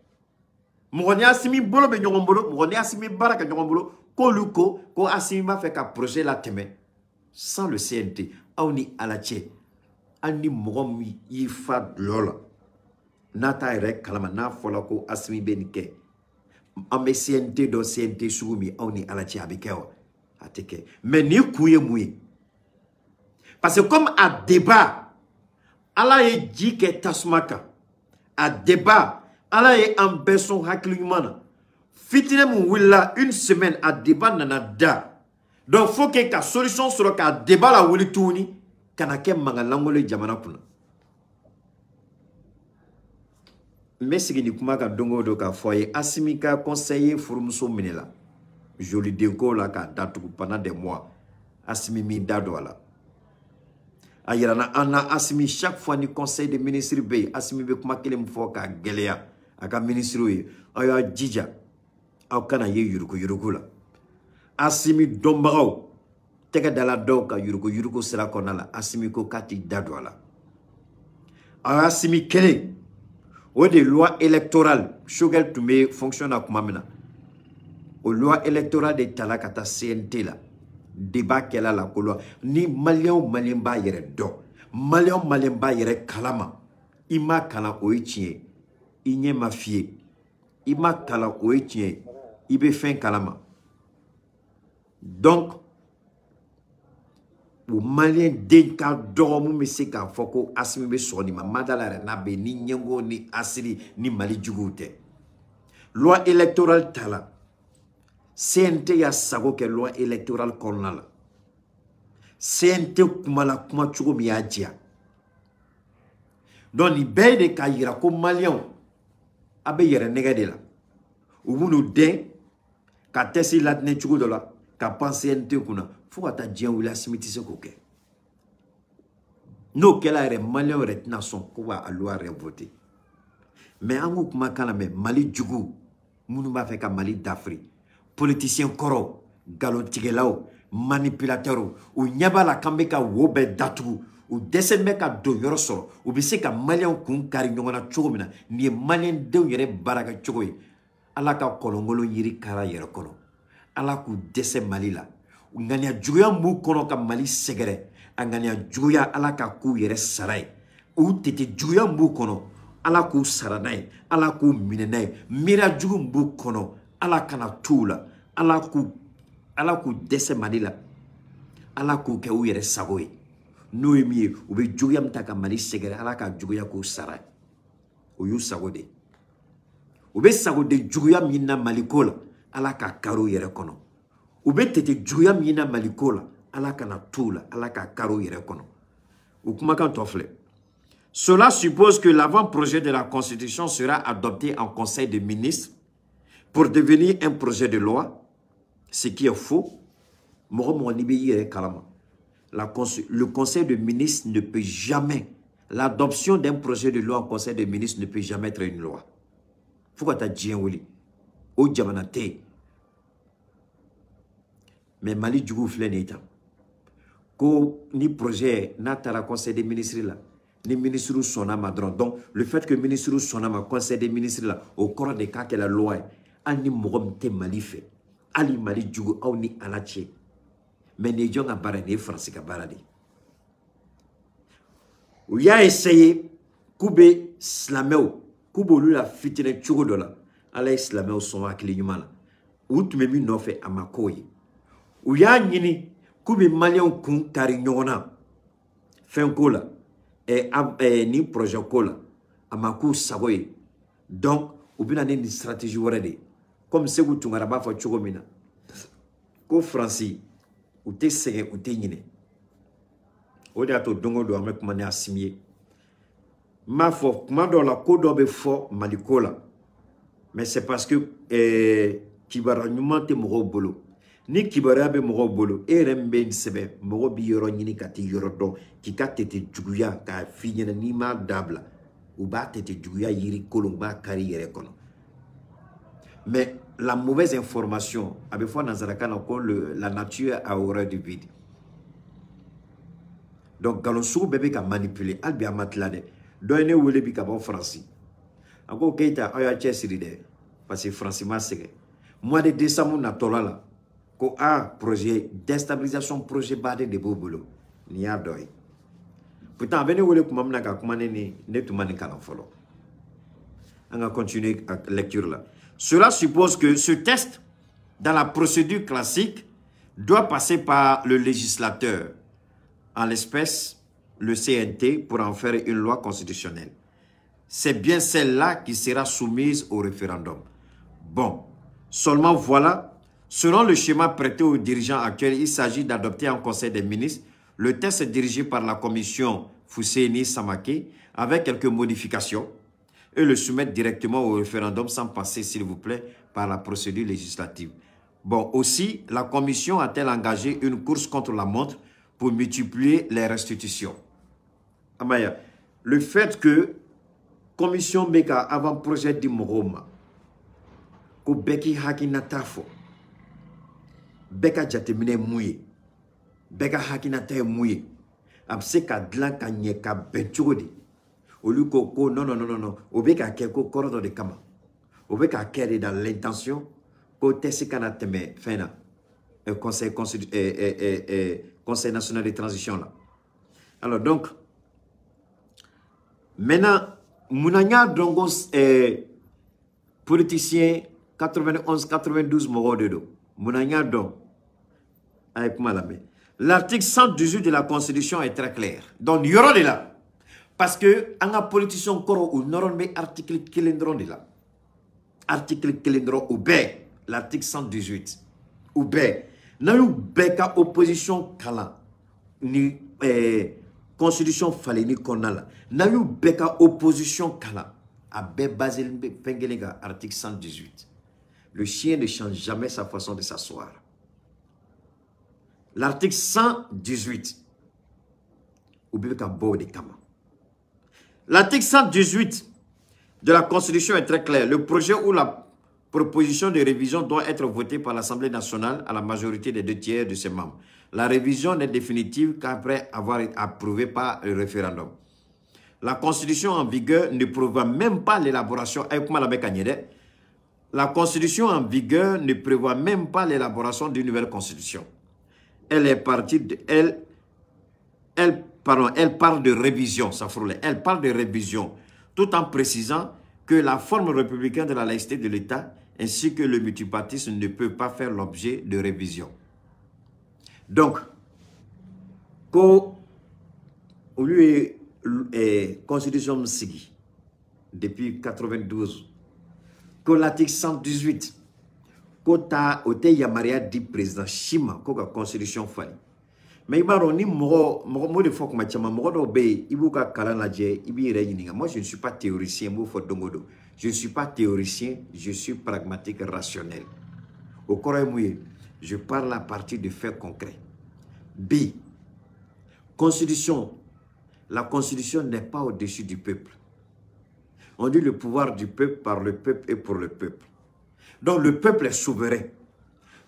Mouroni Assimi Bolo be Nyongombolo, Mouroni Assimi Baraka Nyongombolo, ko Luko, ko Assimi ma fait qu'à projet la teme sans le CNT, auni alache, ani mogomi yifa lola. Nata ere kalama na fola ko Assimi benike. Ambe CNT do CNT soumi auni alache abikewa. Ateke. Mais ni kouye mouye. Parce que comme à débat, Allah est dit que tasmaka à débat, Allah est en besoin haklimana. Fitinem willa une semaine à débat nanada. Donc faut que la solution soit qu'à débat la wili touni kanake mangalangole jamana kuna. Mais ce qui nous kumaka dongo doka foyer Assimika conseiller furumso menela. Joli denko la ka datu pendant des mois. Assimi mi dado la. Ayirana ana Assimi chaque fois ni conseil de ministre be Assimi be kuma kele mfo ka gelea aka ministre yi aya jija aw kana ye yuruko la Assimi dombaraw tega dala doka yuruko sera konala Assimi ko kati dadwala Assimi kele o de loi électorale shogel tume fonctionne à kumamena o loi électorale de talakata CNT la débat qu'elle a la couleur ni malien ba yere do malien ba yere kalama ima kala oichie inye mafie ima kala oichie ibe fin kalama donc o malien den ka do mu me se ka foko Assimi be soni ma madala na be ni nyengo ni asiri ni mali jugute loi électorale tala CNT ya sago ke loi électorale kolnala CNT kumala kuma chugo mi ajia donc ni bede ka yira ko malien abe yere negade la ubunu den ka tesi latne chugo dola ka penser CNT kuna fo ata dien wila simiti se ko ke no kela re malien retna son ko wa a loi revoter mais angu kuma kana me Mali jugu munu ba fe ka Mali d'Afrique politicien koro galotigelaw manipulateur ou nyabala kambe ka wobe datu ou desembe ka do yoro soro ou bise ka malien kun kari nyongona chogomina ni malien de yere baraka chogoy ala ka kolongolo yiri kara yere kono ala ku dese malila ngania juya mu kono ka Mali segere angania juya ala ka ku yere saray ou tete juya mu kono ala k'u sara n'a ye ala k'u minɛ n'a ye miiriya jugu min b'u kɔnɔ ala kana t'u la ala k'u dɛsɛ Mali la ala k'u kɛ u yɛrɛ sago ye n'o ye min ye u bɛ juguya min ta ka Mali sɛgɛrɛ ala ka juguya k'u sara o y'u sago de u bɛ sago de juguya min na Mali ko la ala ka kari u yɛrɛ kɔnɔ u bɛ tete juguya min na Mali ko la ala kana t'u la ala ka kari u yɛrɛ kɔnɔ u kumakan tɔ filɛ. Cela suppose que l'avant-projet de la Constitution sera adopté en Conseil des ministres pour devenir un projet de loi, ce qui est faux. Le Conseil des ministres ne peut jamais, l'adoption d'un projet de loi en Conseil des ministres ne peut jamais être une loi. Pourquoi tu as dit au Djamanate? Mais Mali Djougou Fleneta, ko ni projet n'a pas le Conseil des ministres là. Les ministres sont à Madron. Donc, le fait que les ministres sont à Conseil des ministres là, au cours des cas que la loi, ani mogom te Mali fait, ali Mali Djougou ou ni alache, mais les gens à barani français à barani. Ou y a essayé, Koube Slameo, Koube lui la fitine Tchogo de la, ala Slameo son à Klignumala, ou tu m'as mis non fait à Makoye. Ou y a nini, Koube Malion Kun Karignona, fin cola. Ni projet kola amaku sagoye donc ou bien une stratégie warade comme c'est vous tungara ba fa chogomina ko français ou te sege ou te nyine o de ato dongo do amek mane asimier ma fo kuma do la ko do be fo malikola mais c'est parce que kibara nyumante mo bolo ni kibara be mo bolo erembe sebe mo bi yoro nyini kati yoro do ki ka tete juguya ka finyana ni ma dabla ou ba tete juguya yiri kolomba kari yere kono. Mais la mauvaise information avec fois nazaraka na ko la nature a horreur du vide. Donc galonsou bébé ka manipuler albi amatlade do ene wole bi ka ba français ako keita aya chesiri de parce que français ma sege mois de décembre na tolala ko a projet déstabilisation projet badé de bobolo ni a doy pourtant venez wole kuma mna ka kuma ne tumani kala folo. On va continuer la lecture là. Cela suppose que ce test dans la procédure classique doit passer par le législateur, en l'espèce le CNT, pour en faire une loi constitutionnelle. C'est bien celle-là qui sera soumise au référendum. Bon, seulement voilà. Selon le schéma prêté aux dirigeants actuels, il s'agit d'adopter en Conseil des ministres le texte dirigé par la commission Fousséni Samake avec quelques modifications et le soumettre directement au référendum sans passer, s'il vous plaît, par la procédure législative. Bon, aussi, la commission a-t-elle engagé une course contre la montre pour multiplier les restitutions? Amaya, le fait que la commission Meka avant projet de Moroma, que Beki Hakinatafo, Beka jatemine mouye, Beka hakinata mouye, abse ka dlan ka nye ka benchodi. Au lieu que non, au beka keko corridor de kama, au beka kere dans l'intention, que tesi kanateme fena, conseil national de transition là. Alors donc, maintenant, mounanya dongos politicien 91-92 moro de do. L'article 118 de la Constitution est très clair. Donc, il y aura de là. Parce que, en politicien, il y aura un article qui est là. Article qui est là. L'article 118. Ou bien, il y a une opposition kala. Ni Constitution fallait ni konala. Il y a une opposition kala. A basé article 118. Le chien ne change jamais sa façon de s'asseoir. L'article 118. L'article 118 de la Constitution est très clair. Le projet ou la proposition de révision doit être votée par l'Assemblée nationale à la majorité des 2/3 de ses membres. La révision n'est définitive qu'après avoir été approuvée par le référendum. La Constitution en vigueur ne prévoit même pas l'élaboration. La Constitution en vigueur ne prévoit même pas l'élaboration d'une nouvelle Constitution. Elle est partie de... Elle parle de révision, ça frôle. Elle parle de révision. tout en précisant que la forme républicaine de la laïcité de l'État ainsi que le multipartisme ne peut pas faire l'objet de révision. Donc, au lieu de constitution Sigi, depuis 92, que l'article 118, kota ote yamaria di président Chima, que la constitution fallait. Mais il m'a dit, moi, je ne suis pas théoricien, je ne suis pas théoricien, je suis pragmatique, rationnel. Au Corémouye, je parle à partir de faits concrets. B. Constitution. La constitution n'est pas au-dessus du peuple. On dit le pouvoir du peuple par le peuple et pour le peuple. Donc le peuple est souverain.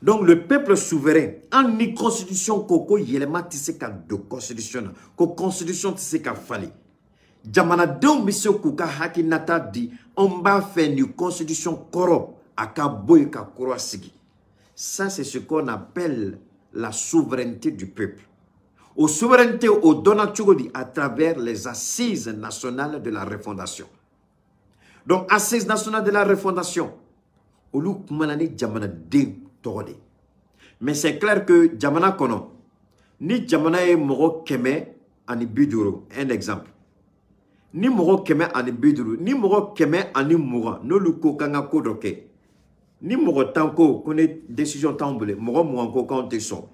Donc le peuple souverain, en une constitution, koko yelema tiseka de constitution, ko constitution tiseka fali. Jamana don miso kuka haki nata di, on va faire une constitution koro, aka boy ka koro sigi. Ça c'est ce qu'on appelle la souveraineté du peuple. Aux souveraineté au donatugodi à travers les assises nationales de la refondation. Donc assises nationales de la refondation, au lieu de jamana den. Mais c'est clair que Jamana Kono, ni Jamana est moro keme ani biduro, un exemple. Ni moro keme ani biduro, ni moro keme ani moura, no luko kanga kodoke. Ni moro tanko, connaît décision tambole, moro mouanko quand te son.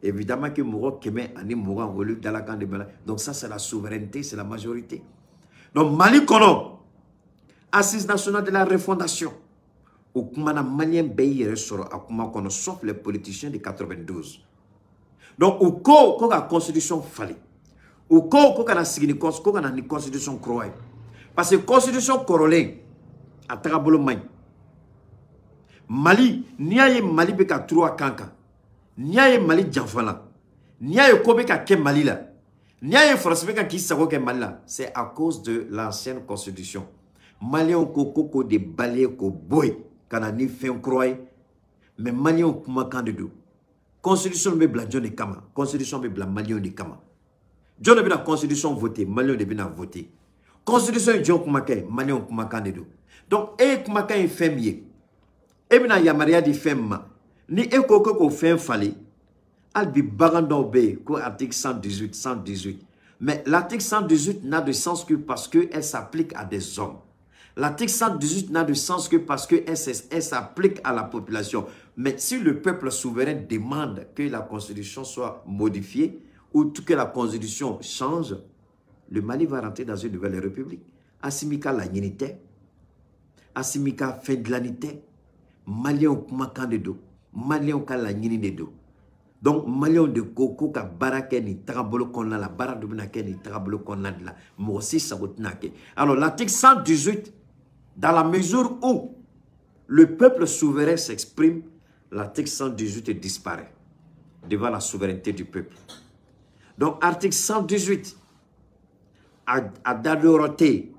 Évidemment que moro keme ani moura, au lieu de la kande bala. Donc ça c'est la souveraineté, c'est la majorité. Donc Mali Kono, assise nationale de la refondation. Au Kumana malien pays ressort à Kumakono, sauf les politiciens de 92. Donc, au cas où la constitution fallait, au cas où la constitution croyait, parce que la constitution corolée, à Tarabolo Maï, Mali, n'y a Mali beka 3 kanka, n'y a Mali Djanfala, n'y a Kobeka ke Mali là, n'y a France beka qui savo ke Mali là, c'est à cause de l'ancienne constitution. Malien koko de balé ko boy. Kanani fait un croix, mais Malion kuma candidat. Constitution be bla John Kama, constitution be bla Malion de Kama. John be la constitution voté, Malion de bina voté. Constitution John kuma ke, Malion kuma candidat. Donc kuma ka en femier. E bina yamaria di femma. Ni koko ko fem fallait. Albi bagando be ko article 118. Mais l'article 118 n'a de sens que parce que elle s'applique à des hommes. L'article 118 n'a de sens que parce qu'elle s'applique à la population. Mais si le peuple souverain demande que la constitution soit modifiée ou que la constitution change, le Mali va rentrer dans une nouvelle république. Asimika la unité, Asimika fin de l'unité, Malien kumakan de do, Malien ka la unité de do. Donc, Malien de Koko ka barake ni tarabolo konna la baradubinake ni tarabolo konna de la mosi sabotinake. Alors, l'article 118, dans la mesure où le peuple souverain s'exprime, l'article 118 disparaît devant la souveraineté du peuple. Donc, article 118, à Dadorote,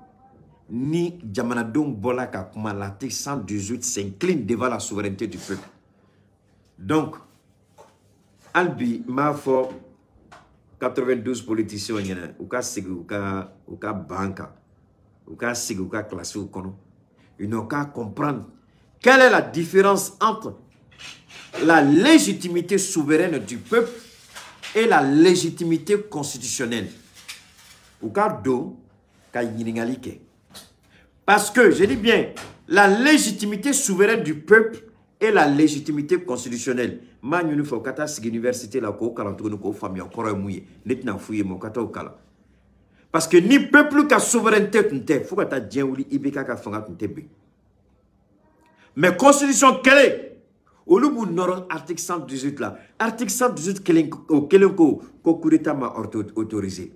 ni Djamanadong Bolaka, comme l'article 118 s'incline devant la souveraineté du peuple. Donc, Albi, ma foi, 92 politiciens, ou ka sigi, ou ka banka, ou ka sigi, ou ka classé, ou kono. Ils n'ont qu'à comprendre quelle est la différence entre la légitimité souveraine du peuple et la légitimité constitutionnelle. Ou ka do, ka yiningalike. Parce que, je dis bien, la légitimité souveraine du peuple et la légitimité constitutionnelle. Ma nyunu fa kata sig université la ko kala to ko famille encore mouye net na fouye mo kata o kala. Parce que ni peuple ka souveraineté tunte faut kata dien wuli ibeka ka fanga tunte be. Mais constitution quelle au lubu nord article 118 là, article 118 kelen ko coup d'état ma autorisé.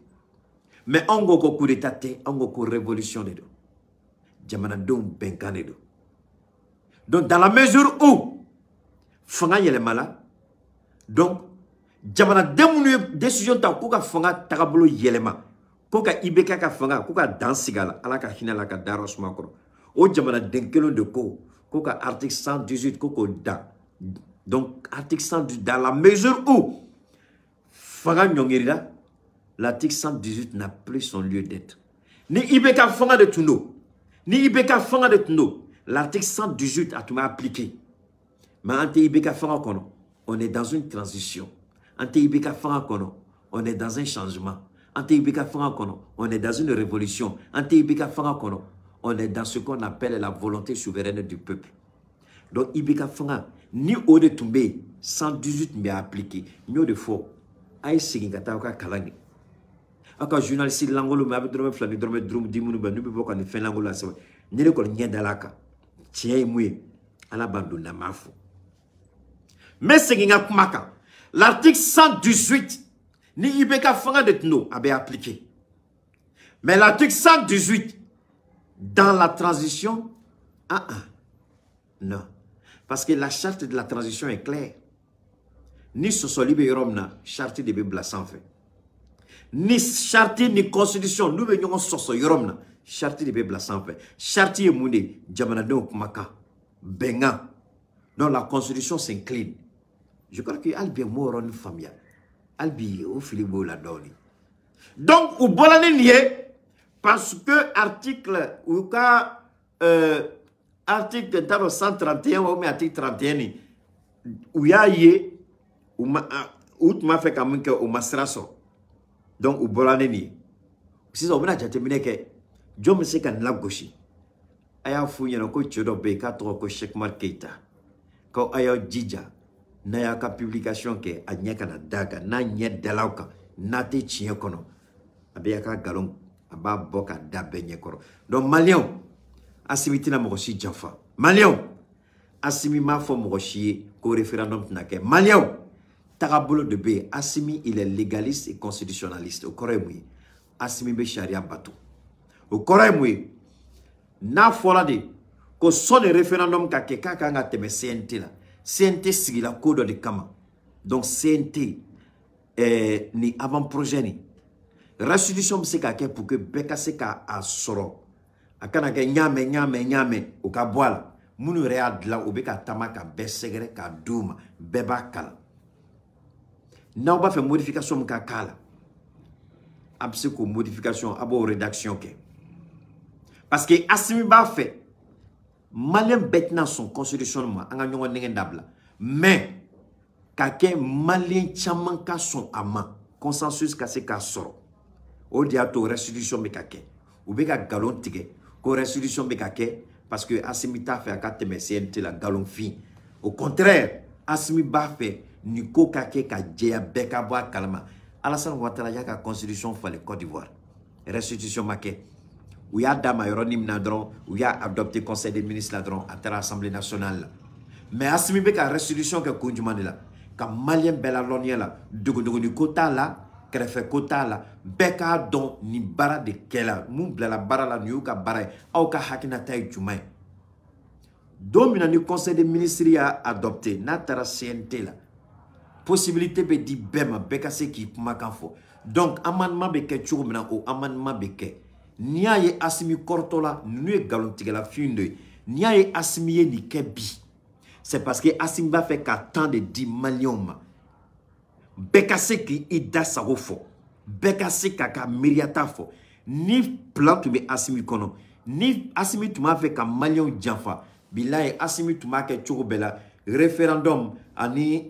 Mais ongo ko coup d'état te ongo ko révolution de do. Jamana dom benkane do. Donc, dans la mesure où Fanga Yelemala, donc, Jamana demunu décision ta kuka Fanga Tarabolo Yelema, Koka Ibeka ka Fanga, Koka Dansigala, Alaka Hinala ka Daros Makro, O Jamana Denkelo de Ko, Koka article 118, Koko Da. Donc, article 118, dans la mesure où Fanga Nyongirida, l'article 118 n'a plus son lieu d'être. ni Ibeka Fanga de Tundo, ni Ibeka Fanga de Tundo, l'article 118 a tout appliqué. Mais ante Ibeka Fanga Kono, on est dans une transition. Ante Ibeka Fanga Kono, on est dans un changement. Ante Ibeka Fanga Kono, on est dans une révolution. Ante Ibeka Fanga Kono, on est dans ce qu'on appelle la volonté souveraine du peuple. Donc Ibeka Fanga, ni Ode Toumbe, 118 m'est appliqué. Ni de faux. Aïe Sigingata Oka Kalangi. Aka journaliste l'angolo mais avec drôme flani drôme drum dimunu ba nubi boko ni fin l'angolo la sewa ni le ko nyendalaka tiens moué à la bande na mafu mais Siginga Kumaka l'article 118 ni Ibeka Fanga de Tno avait appliqué mais l'article 118 dans la transition non parce que la charte de la transition est claire ni sosolibe yoromna charte de Bible sans fait ni charte ni constitution nous venons soso yoromna charte de Bible sans fait charte est moune jamanado kumaka benga dans la constitution s'incline je crois que albi moron famia albi au filibo la doni donc ou bolane nié parce que article ou ka article 131 ou article 31 où ya yé ou m'a fait comme que au masraso donc au bolaneni si ça on a terminé que je me sais qu'en la gauche aya fouille no ko chodo be ka to ko Cheikh Markeita ko aya jija na ya ka publication ke anyaka na daga na nye dalauka na te chien kono abe ka galon aba boka dabenye koro donc malien asimiti na mo si jafa malien asimi ma fo mo chi ko référendum na ke malien Tarabolo de B, Assimi, il est légaliste et constitutionnaliste. Au Koremoui, Assimi be Sharia Batou. Au Koremoui, na fola de, ko son référendum kake kaka teme CNT la. CNT sigi la code de Kama. Donc CNT, ni avant-projet ni. Restitution se kake pour que Beka se ka a soro. Akana ke nyame, au kabwala. Munu read la, ou beka tamaka, besegre, ka douma, beba kala. N'a pas fait modification kala. Abseko modification abo rédaction ke. Parce que Assimi ba fait malien betna son constitutionnement anga nyongo ngendabla. Mais kake malien chamanka son ama consensus kase ka soro. O diato restitution be kake. Ou be ka galon tige ko restitution be kake parce que Assimi ta fait akate CNT la galon fin. Au contraire, Assimi ba fait Niko kake ka djeya beka boa kalama. Alassane Ouattara yaka constitution fallait Côte d'Ivoire. Restitution make. Ou ya dama yoronim nadron, ou ya adopté conseil des ministres nadron à l'Assemblée nationale. Mais Assimi beka restitution que konjumane la. Ka malien bela lonia la, dogo ni kota la, krefe kota la, beka don ni bara de kela, moun bla la bara la nyuka bara, au ka hakina tay jumay. Domina ni conseil des ministres a adopté, natara CNT la. Possibilité be di bema beka se ki kumakanfo. Donc amendement beke churumna o amendement beke. Nia ye Assimi kortola nue galontige la finde. Nia ye Assimi ni kebi. C'est parce que Assimi va faire qu'à tant de 10 millions. Beka se ki ida sarofo. Beka se kaka miriata fo. Ni plan tu me Assimi kono. Ni Assimi tu ma fait qu'à million janfa. Bilaye Assimi tu ma ke churubela. Référendum ani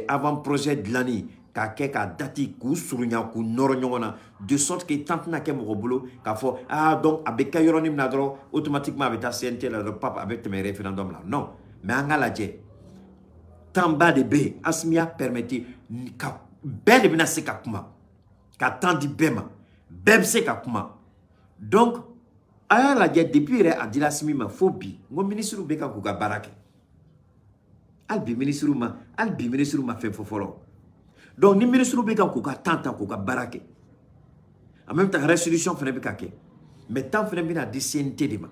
avant-projet de l'année ka dati ku surunya ku noro nyongona de sorte que tant na ke mo bolo ka fo donc avec yoronim na dro automatiquement avec ta CNT le pape avec mes référendums là non mais angala je tamba de B Assimi a permettre ka belle bina se ka kuma ka tant di bema bem se ka kuma donc aya la je depuis re adila Assimi ma phobie ngo ministre beka ku ga barake albi ministre ma fait fofolo donc ni ministre be ka ko ka tanta ko ka barake en même temps résolution fene be kake mais tant fene bina di CNT de ma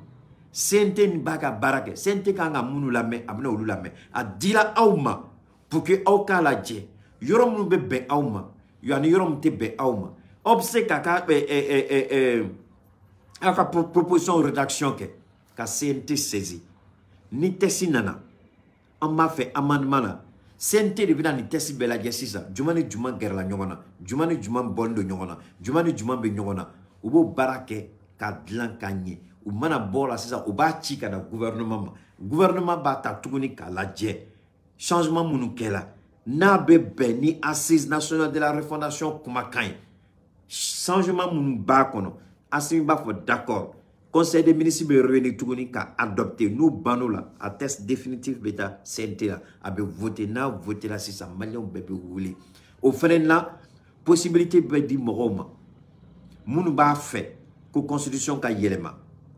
CNT ni baka barake CNT ka nga munu la me abna olu la me adila awma pour que awka la je yorom nu be be awma yani yorom te be awma obse kaka aka proposition rédaction ke ka CNT saisi ni tesi nana on m'a fait amendement là. CNT de vina ni tesi bela jesisa. Jumani juman gerla nyongona. Jumani juman bondo nyongona. Jumani juman be nyongona. Ubo barake ka dilan ka ɲɛ u mana bɔ la sisan u b'a ci ka na gouvernement ma gouvernement b'a ta tuguni k'a lajɛ changement minnu kɛla n'a bɛ bɛn ni assise nationale de la refondation kumakan ye changement minnu b'a kɔnɔ Assimi b'a fɔ d'accord conseil des ministres bɛ réunir tuguni ka adopter n'u ban'o la a test définitif bɛ taa CNT la a bɛ voter n'a voté la sisan maliyɛnw bɛɛ bɛ wuli o fɛnɛ na possibilité bɛ di mɔgɔw ma minnu b'a fɛ ko constitution ka yɛlɛma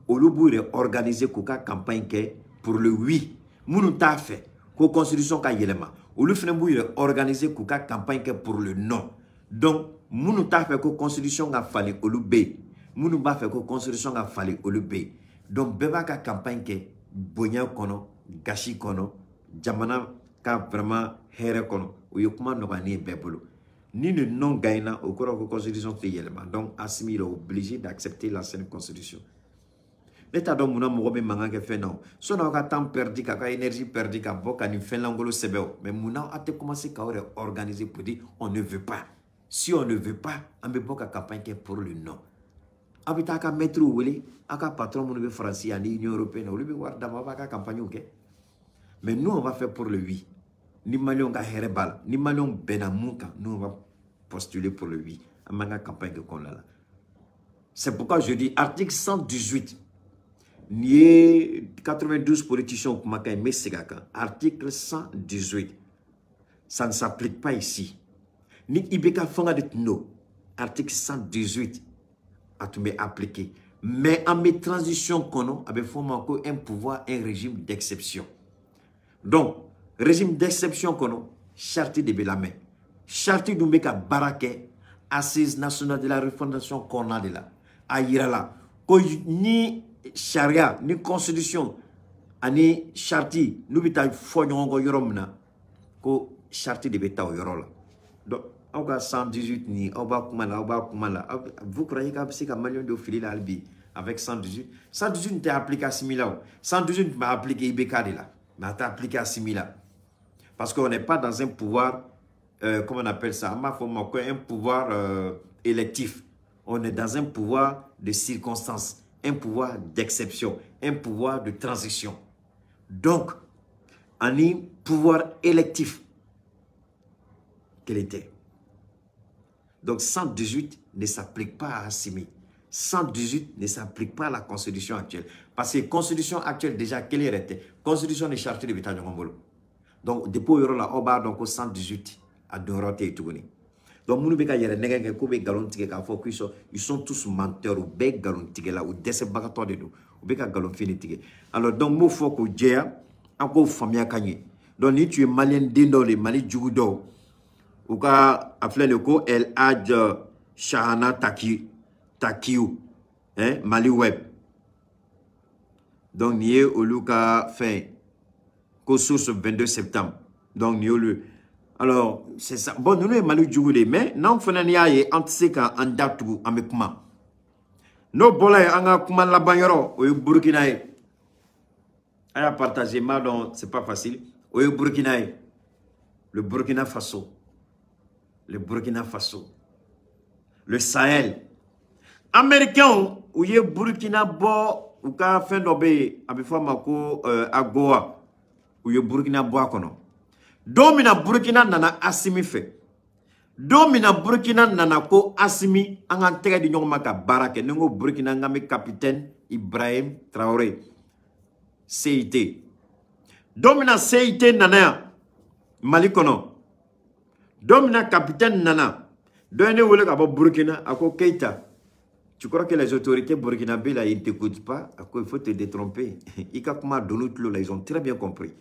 olu b'u yɛrɛ organiser k'u ka campagne kɛ pour le oui minnu t'a fɛ ko constitution ka yɛlɛma olu fɛnɛ b'u yɛrɛ organiser k'u ka campagne kɛ pour le non donc minnu t'a fɛ ko constitution ka falen olu bɛ yen minnu b'a fɛ ko constitution ka falen olu bɛ yen donc bɛɛ b'a ka campagne kɛ bonya kɔnɔ gasi kɔnɔ jamana ka vraiment hɛrɛ kɔnɔ o ye kuma nɔgɔyani ye bɛɛ bolo ni le non gagnera au kɔrɔ ko constitution tɛ yɛlɛma donc Assimi est obligé d'accepter l'ancienne constitution ne t'a dɔn munna mɔgɔ bɛ mankan kɛ fɛn na o sɔnni aw ka temps perdu k'a ka énergie perdu ka bɔ ka nin fɛn lankolon sɛbɛn o mais munna aw tɛ commencer k'aw yɛrɛ organiser pour dire on ne veut pas si on ne veut pas an bɛ bɔ ka campagne kɛ pour le non a bɛ taa ka maître wele a ka patron minnu bɛ Faransi ani Union européenne olu bɛ wari d'a ma a b'a ka campagne kɛ mais nous on va faire pour le oui ni maliyɛnw ka hɛrɛ b'a la ni maliyɛnw bɛnna mun kan nous on va postuler pour le oui an b'an ka campagne kɛ kɔnɔna la c'est pourquoi je dis article 118 nin ye 92 politiciens kumakan ye n bɛ segin a kan article 118 ça ne s'applique pas ici ni i bɛ ka fanga de tun don article 118 a tun bɛ appliqué mais an bɛ transition kɔnɔ a bɛ fɔ o ma ko un pouvoir un régime d'exception donc régime d'exception kɔnɔ charte de bɛ lamɛn charte dun bɛ ka baara kɛ assise nationale de la refondation kɔnɔna de la a yira la ko ni charia ni constitution ani charte n'u bɛ taa fɔ ɲɔgɔn kɔ yɔrɔ min na ko charte de bɛ taa o yɔrɔ la donc aw ka 118 ni aw b'a kuma la vous croyez k'a bɛ se ka maliyɛn dɔ fili la hali bi avec 118 tɛ appliqué Assimi la o 118 tun bɛ appliqué IBK de la mais a tɛ appliqué Assimi la parce qu'on n'est pas dans un pouvoir comment on appelle ça un pouvoir électif on est dans un pouvoir de circonstance un pouvoir d'exception un pouvoir de transition donc un pouvoir électif quel était donc 118 ne s'applique pas à Assimi 118 ne s'applique pas à la constitution actuelle parce que la constitution actuelle déjà quelle était constitution de charte de l'État donc depuis là on va donc 118 à Dorothée tuguni donc nous beka yere nege ko be galon tige ka fo ils sont tous menteurs ou be galon tige la ou dese bagato de do ou beka galon fini tige alors donc mo fo ko jeya encore famia kanye donc ni tu es malien dindo le mali jugudo ou ka afle le ko El Hadj Shahana Takiou hein Mali web donc nié au luka fin ko source 22 septembre donc nié le alors c'est ça bon nous les Mali jugude mais non fana ni aye antiseka andatu amekuma no bola anga kuma la banyoro o Burkina aya partager ma donc c'est pas facile o Burkina le Burkina Faso le Sahel américain ou ye Burkina bo ou ka fin dobe abi fama ko Agoa ou ye Burkina bo akono domina Burkina nana Assimi fe domina Burkina nana ko Assimi anga tege di nyoma ka barake nengo Burkina ngame capitaine Ibrahim Traoré CIT domina CIT nana Mali kono domina capitaine nana donne wole ka Burkina ako Keita. Tu crois que les autorités burkinabées là ils t'écoutent pas? Il faut te détromper. Ils ont très bien compris.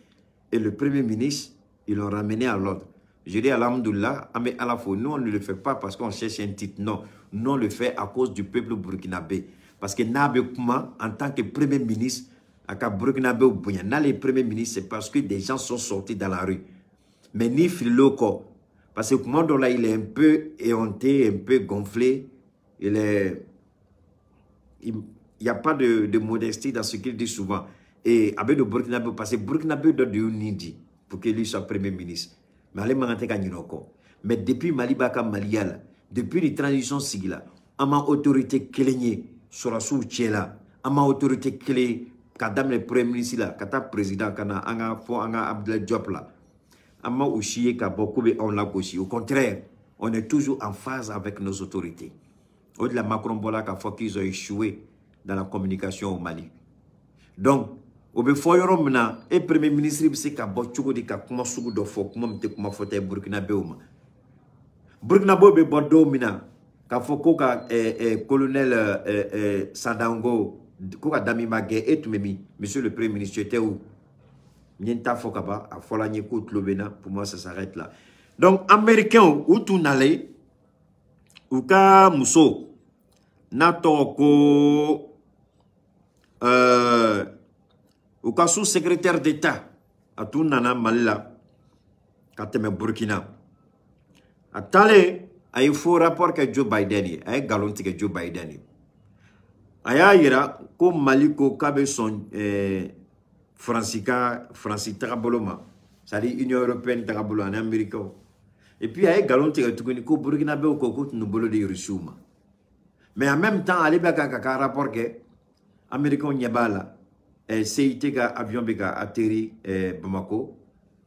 Et le premier ministre, ils l'ont ramené à l'ordre. Je dis alhamdoulilah, mais à la fois, nous on ne le fait pas parce qu'on cherche un titre. Non, nous on le fait à cause du peuple burkinabé. Parce que Nabe Kouma, en tant que premier ministre, à Burkinabé ou Bouyana, les premiers ministres, c'est parce que des gens sont sortis dans la rue. Mais ni Filoko, parce que Kouma là, il est un peu éhonté, un peu gonflé. Il n'y a pas de modestie dans ce qu'il dit souvent. Et avec le Burkinabé, parce que Burkinabé doit de Nindi pour qu'il soit premier ministre. Mais depuis Mali Baka Malial, depuis les transitions sigila, à ma autorité Kélénier, Sorasu Tchela, ama autorité clé, kadam le premier ministre là, kata président, kana anga fo anga Abdoulaye Diop là, ama ouchiye ka bokobe on l'a aussi. Au contraire, on est toujours en phase avec nos autorités. Au-delà Macron Bola ka fo qu'ils ont échoué dans la communication au Mali. Donc, au befoyoro mena et premier ministre c'est ka bochugo di ka kuma sugu do fo kuma mte kuma fote Burkina Beuma. Burkina Bobe Bordeaux mina ka fo ko ka colonel Sadango ko ka Dami Magé et tumemi monsieur le premier ministre était où? Nienta fo ka ba a fola nye ko tlobena pour moi ça s'arrête là. Donc américain ou tout n'allait ou ka muso na toko au cas sous-secrétaire d'État à tout nana Malila kateme Burkina a tale ay faux rapport que Joe Biden ay galonti que Joe Biden aya ira ko Maliko kabe son Francis Taraboloma c'est-à-dire Union européenne Tarabolo en Amérique et puis ay galonti que tukuni ko Burkina be ko ko no bolo de Rusuma mais en même temps ali baka ka rapport que américain nyabala CIT ka avion beka atterri Bamako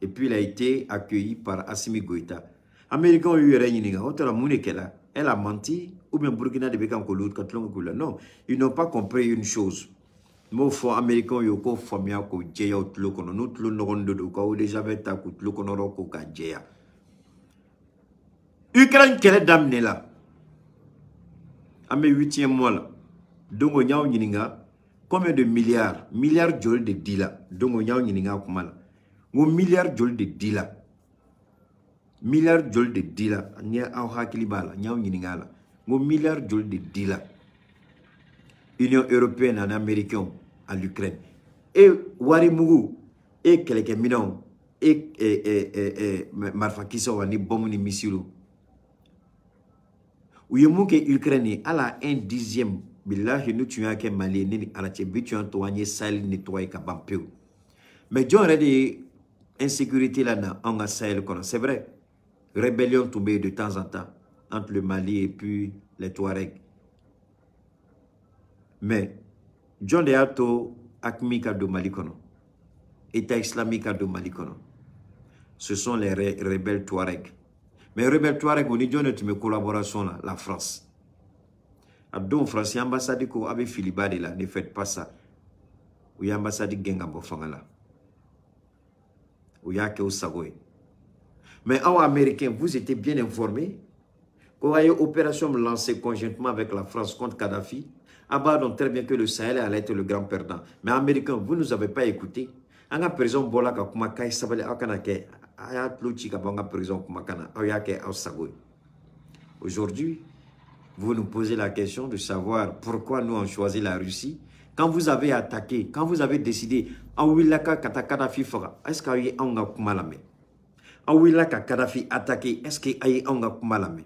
et puis il a été accueilli par Assimi Goïta. Américain eu réunion autre la elle a menti ou bien Burkina de beka ko l'autre non, ils n'ont pas compris une chose. Mo fo américain yo ko famia ko jeya outlo kono no tlo no rondo do ko déjà beta ko tlo kono ro ko ka jeya. Ukraine quelle damné là. Amé 8e mois là. Dongo nyaaw nyininga combien de milliards jol de dila donc nyaaw nyininga kumala ngo milliards jol de dila nya aw hakili bala nyaaw nyininga la ngo milliards jol de dila Union européenne en américain à l'Ukraine et wari mugu et quelques minon et marfakisa wani bomu ni misilu uyemuke Ukraine ala 1/10 billahi nous tuons que Mali ni arache bitu toanye Sahel nettoyer ka bampeu mais John redi insécurité là en Sahel kono c'est vrai rébellion tombée de temps en temps entre le Mali et puis les Touaregs mais John de Ato akmika do Mali kono État islamique do Mali kono ce sont les rebelles Touaregs mais rebelles Touaregs on dit John tu me collaboration là la France. Donc, France, ambassade ko abe filibade là, ne faites pas ça. Ou ambassade gengambo fangala. Ou yake osagoy. Mais en américain, vous étiez bien informés qu'on a eu une opération lancée conjointement avec la France contre Kadhafi. Abandon très bien que le Sahel allait être le grand perdant. Mais américain, vous ne nous avez pas écouté. En a prison bola ka kuma kai sabale akanake aya tlochi ka banga prison kuma kana ayake osagoy. Aujourd'hui, vous nous posez la question de savoir pourquoi nous avons choisi la Russie. Quand vous avez attaqué, quand vous avez décidé, est-ce qu'il y a un Kumalame? Awilaka Kadhafi attaqué, est-ce qu'il y a un Kumalame?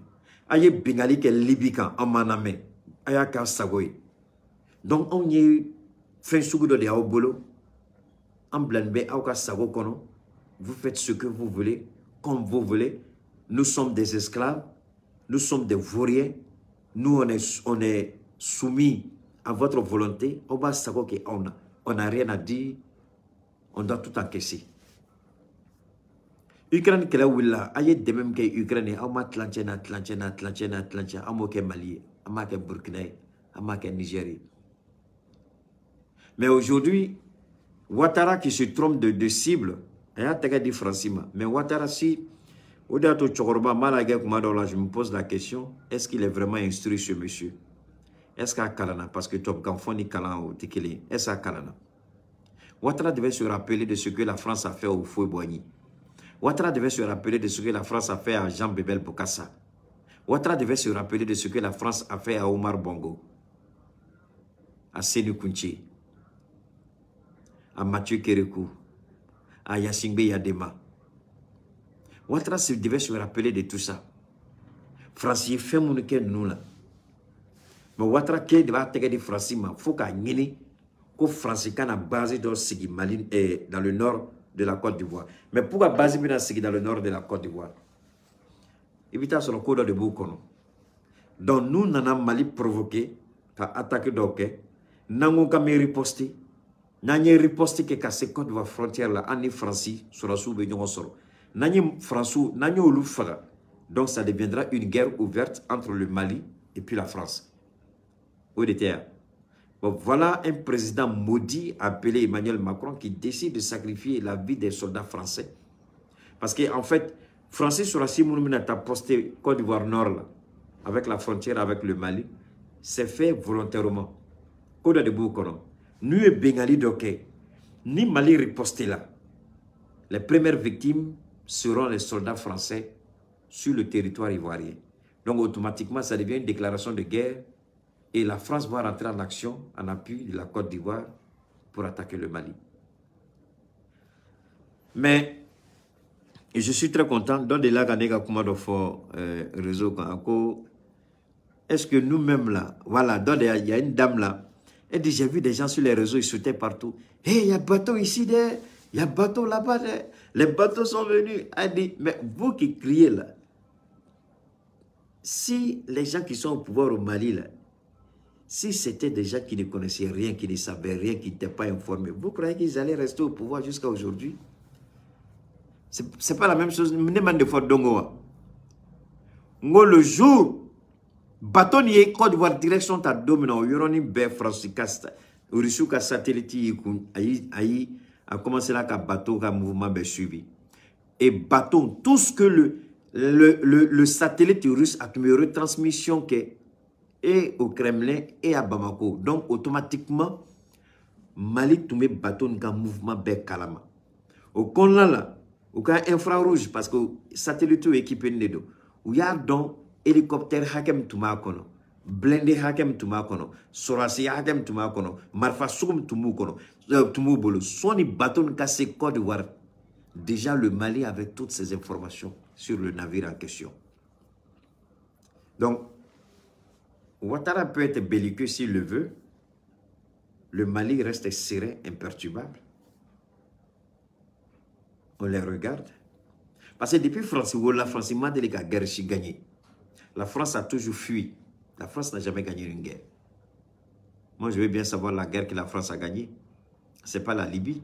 Aye Bengali ke Libikan, en Maname, Ayaka Sagoy. Donc on y est fait sougudo de Aobolo, en Blanbe, Aoka Sago Kono. Vous faites ce que vous voulez, comme vous voulez. Nous sommes des esclaves, nous sommes des vauriens. Nous, on est soumis à votre volonté. On n'a rien à dire. On doit tout encaisser. Ukraine, qui est là, il y a des mêmes que l'Ukraine. On m'a Atlantienne, on m'a Mali, on m'a Burkina, on m'a Nigeria. Mais aujourd'hui, Ouattara qui se trompe de cible, il y a des différences. Mais Ouattara, si je me pose la question, est-ce qu'il est vraiment instruit ce monsieur? Est-ce qu'il a Kalana? Parce que Top Kamfoni Kalana ou Tekele, est-ce qu'il a Kalana? Ouattara devait se rappeler de ce que la France a fait au Foué-Boigny. Ouattara devait se rappeler de ce que la France a fait à Jean Bébel Bokassa. Ouattara devait se rappeler de ce que la France a fait à Omar Bongo, à Sénou Kounché, à Mathieu Kérékou, à Yassingbe Yadema. Ouattara devait se rappeler de tout ça. Francis fait mon que nous là. Mais Ouattara qui devait être de Francis, il faut qu'il y ait que Francis a basé dans Sigui Mali et dans le nord de la Côte d'Ivoire. Mais pourquoi baser dans le nord de la Côte d'Ivoire? Évitez sur le code de Boukono. Donc nous, nous avons Mali provoqué ka attaqué donc nango ka me riposter nanye riposter ke ka se Côte d'Ivoire frontière là ani Franci sur la soube ñongo soro nanye Françou nanye olu faga donc ça deviendra une guerre ouverte entre le Mali et puis la France au déterre. Bon, voilà un président maudit appelé Emmanuel Macron qui décide de sacrifier la vie des soldats français parce que en fait Francis Sourassi Mounoumina a posté Côte d'Ivoire Nord là, avec la frontière avec le Mali, c'est fait volontairement. Côte de Boukono, nous et Bengali Doké, ni Mali riposté là. Les premières victimes seront les soldats français sur le territoire ivoirien. Donc automatiquement, ça devient une déclaration de guerre et la France va rentrer en action en appui de la Côte d'Ivoire pour attaquer le Mali. Mais et je suis très content. Dans des lacs réseau, est-ce que nous-mêmes là, voilà, il y a une dame là, elle dit j'ai vu des gens sur les réseaux, ils sautaient partout. Hé, il y a bateau ici, il y a bateau là-bas, les bateaux sont venus. Elle dit, mais vous qui criez là, si les gens qui sont au pouvoir au Mali là, si c'était des gens qui ne connaissaient rien, qui ne savaient rien, qui n'étaient pas informés, vous croyez qu'ils allaient rester au pouvoir jusqu'à aujourd'hui? C'est pas la même chose. Le jour, bateau ni Côte d'Ivoire direction ta domine au Yoroni Bé Francicasta, au Rissouka satellite a commencé là qu'un bateau qu'un mouvement bé suivi. Et bateau, tout ce que le satellite russe a une retransmission que et au Kremlin et à Bamako. Donc automatiquement, Mali tombé bateau qu'un mouvement bé kalama. Au Conlan là. Ou quand infrarouge parce que satellite équipé nedo ou y a donc hélicoptère hakem tuma kono blindé hakem tuma kono sorasi hakem tuma kono marfa sugum tumu kono tumu bolo soni bateau cassé Côte d'Ivoire. Déjà le Mali avait toutes ces informations sur le navire en question. Donc Ouattara peut être belliqueux s'il le veut. Le Mali reste serein, imperturbable. On les regarde. Parce que depuis la France m'a dit que la guerre est gagnée. La France a toujours fui. La France n'a jamais gagné une guerre. Moi, je veux bien savoir la guerre que la France a gagnée. Ce n'est pas la Libye.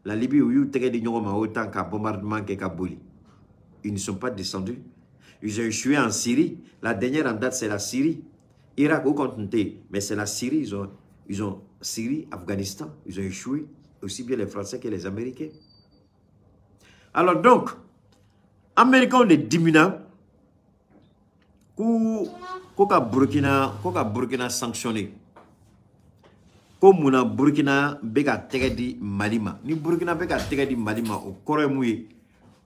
La Libye, où il y a autant qu'un bombardement qu'un Kabouli. Ils ne sont pas descendus. Ils ont échoué en Syrie. La dernière en date, c'est la Syrie. Irak, au continent, mais c'est la Syrie. Ils ont Syrie, Afghanistan. Ils ont échoué. Aussi bien les Français que les Américains. Alors donc, Américains ont des diminuants qu'au Burkina sanctionné. Comme on a Burkina bega tegedi Malima. Ni Burkina bega tegedi Malima au Koremouye.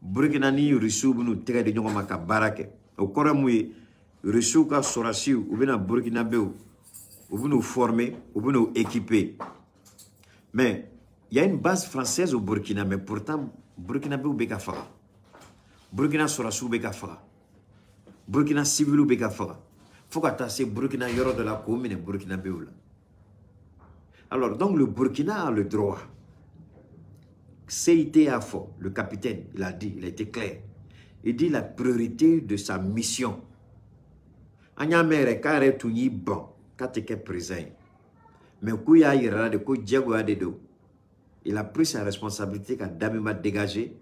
Burkina ni Rissou nous tegedi nyoma ka barake. Au Koremouye Rissou ka Sorasi ou bien Burkina Béo. Ou bien nous former, ou bien nous équiper. Mais il y a une base française au Burkina, mais pourtant Burkina Béo beka fara. Burkina Sorasou beka fara. Burkina Civil beka fara. Faut qu'attacher Burkina Yoro de la commune Burkina Béo. Alors donc le Burkina a le droit. CITA fort, le capitaine, il a dit, il a été clair. Il dit la priorité de sa mission. Agnamere kare tuni bon, kateke présent. Mais kouya ira de kou djago adedo. Il a pris sa responsabilité qu'à Damima dégagé.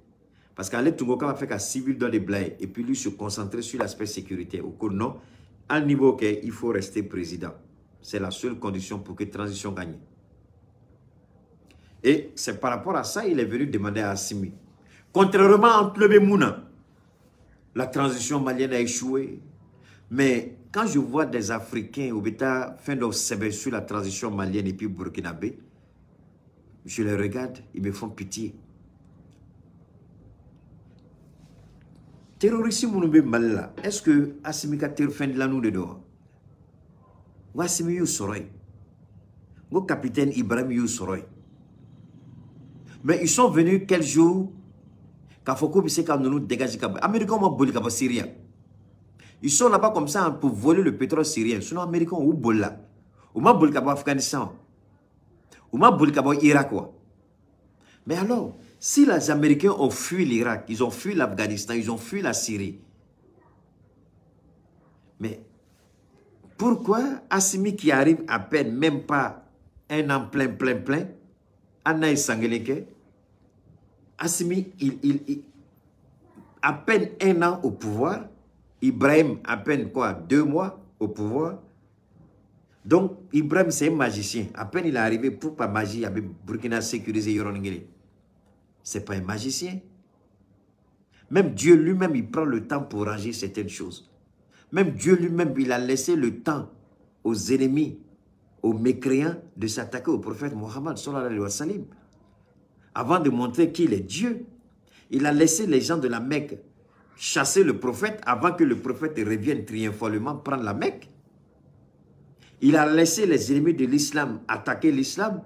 Parce qu'à Tungoka va faire qu'un civil dans les blagues et puis lui se concentrer sur l'aspect sécurité. Au cours non, à niveau qu'il faut rester président. C'est la seule condition pour que la transition gagne. Et c'est par rapport à ça il est venu demander à Assimi. Contrairement à Tlebe Mouna, la transition malienne a échoué. Mais quand je vois des Africains au Beta fin d'observer sur la transition malienne et puis burkinabé, je les regarde, ils me font pitié. Terrorisme mounoube malala. Est-ce que Assimi ka fin de l'année de dehors? Ou Assimi you soroy? Ou capitaine Ibrahim you soroy? Mais ils sont venus quel jour? Kafoko bise ka nous dégager Kaba. Américains m'ont volé Kaba Syrien. Ils sont là-bas comme ça pour voler le pétrole syrien. Sinon Américains ou bolla. Ou m'a volé Kaba Afghanistan. Ou m'a volé Kaba Irak quoi. Mais alors, si les Américains ont fui l'Irak, ils ont fui l'Afghanistan, ils ont fui la Syrie. Mais Pourquoi Assimi qui arrive à peine, même pas un an plein, Anaïs Sangeleke, Assimi, à peine un an au pouvoir, Ibrahim à peine quoi, 2 mois au pouvoir. Donc Ibrahim c'est un magicien. À peine il est arrivé pour pas magie, avec Burkina sécurisé Yoroningeli. C'est pas un magicien. Même Dieu lui-même, il prend le temps pour ranger certaines choses. Même Dieu lui-même, il a laissé le temps aux ennemis, aux mécréants de s'attaquer au prophète Mohammed sallallahu alayhi wa sallam. Avant de montrer qu'il est Dieu, il a laissé les gens de la Mecque chasser le prophète avant que le prophète revienne triomphalement prendre la Mecque. Il a laissé les ennemis de l'islam attaquer l'islam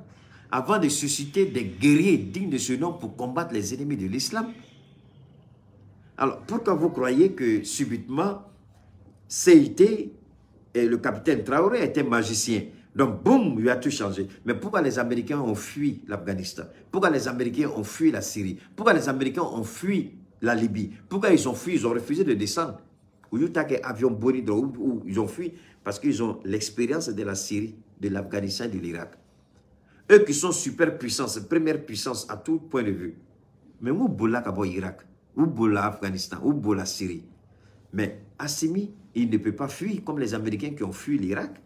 avant de susciter des guerriers dignes de ce nom pour combattre les ennemis de l'islam. Alors, pourquoi vous croyez que subitement, CIT et le capitaine Traoré étaient magiciens? Donc, boum, il a tout changé. Mais pourquoi les Américains ont fui l'Afghanistan? Pourquoi les Américains ont fui la Syrie? Pourquoi les Américains ont fui la Libye? Pourquoi ils ont fui? Ils ont refusé de descendre. Ou ils ont fui parce qu'ils ont l'expérience de la Syrie, de l'Afghanistan et de l'Irak. Eux qui sont super puissances, première puissance à tout point de vue. Mais où boula kabo Irak? Où boula Afghanistan? Où boula Syrie? Mais Assimi, il ne peut pas fuir comme les Américains qui ont fui l'Irak,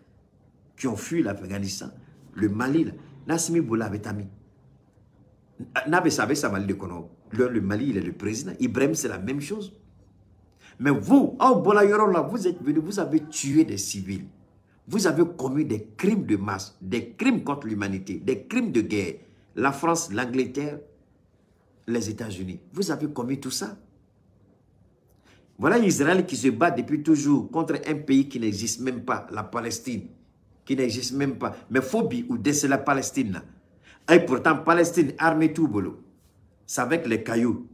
qui ont fui l'Afghanistan, le Mali. Assimi boula avec Ami. N'avez savez ça Mali de Kono. Le Mali, il est le président. Ibrahim, c'est la même chose. Mais vous, oh bola yoro là, vous êtes venus, vous avez tué des civils. Vous avez commis des crimes de masse, des crimes contre l'humanité, des crimes de guerre. La France, l'Angleterre, les États-Unis. Vous avez commis tout ça. Voilà Israël qui se bat depuis toujours contre un pays qui n'existe même pas, la Palestine. Qui n'existe même pas. Mais phobie ou c'est la Palestine là. Et pourtant, Palestine, armée tout boulot. C'est avec les cailloux.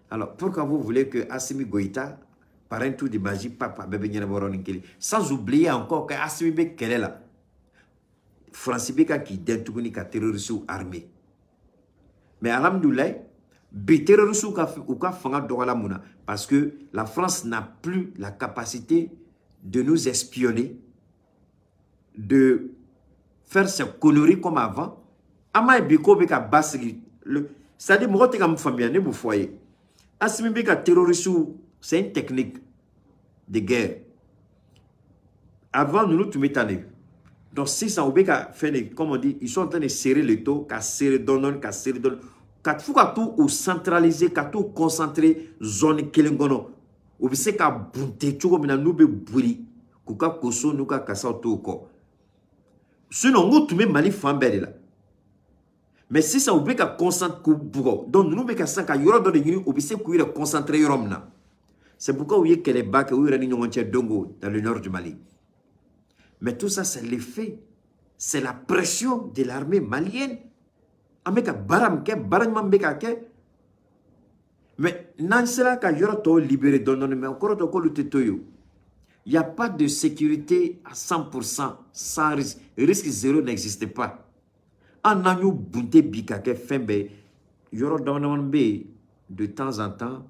Alors, pourquoi vous voulez que Assimi Goïta, par un tour de magie, papa, bébé Nyanaboroninkeli, sans oublier encore que Assimi Bekele est là. Francis Beka qui détourne ka terroriste ou armée. Mais alhamdoulilah, bi terroriste ou ka fanga dogala muna, parce que la France n'a plus la capacité de nous espionner, de faire ces conneries comme avant. Ama biko beka basri, c'est-à-dire moi te kam famille ne bu foyer. Assimi Beka terroriste, c'est une technique de guerre. Avant, nous nous mettons. Donc, si ça fait, comme on dit, ils sont en train de serrer le taux, qu'à serrer donner, qu'à serrer donner. Quand il faut tout centraliser, qu'à tout concentrer, zone kelengono. Ou bien c'est qu'à bunte, tout comme nous be buri, qu'à koso, nous qu'à kasa tout ko. Sinon, nous tout même Mali fambelle là. Mais si ça oublie qu'à concentrer, donc nous qu'à ça qu'à yoro dans les unis, ou bien c'est qu'on concentrer yorom na. C'est pourquoi vous voyez que les bacs où il y a Dongo dans le nord du Mali. Mais tout ça, c'est l'effet. C'est la pression de l'armée malienne. Mais Nansela ka yoro to libéré mais encore to ko luteto. Il n'y a pas de sécurité à 100% sans risque. Risque zéro n'existe pas. En agnou bunte bikake fembe yoro be de temps en temps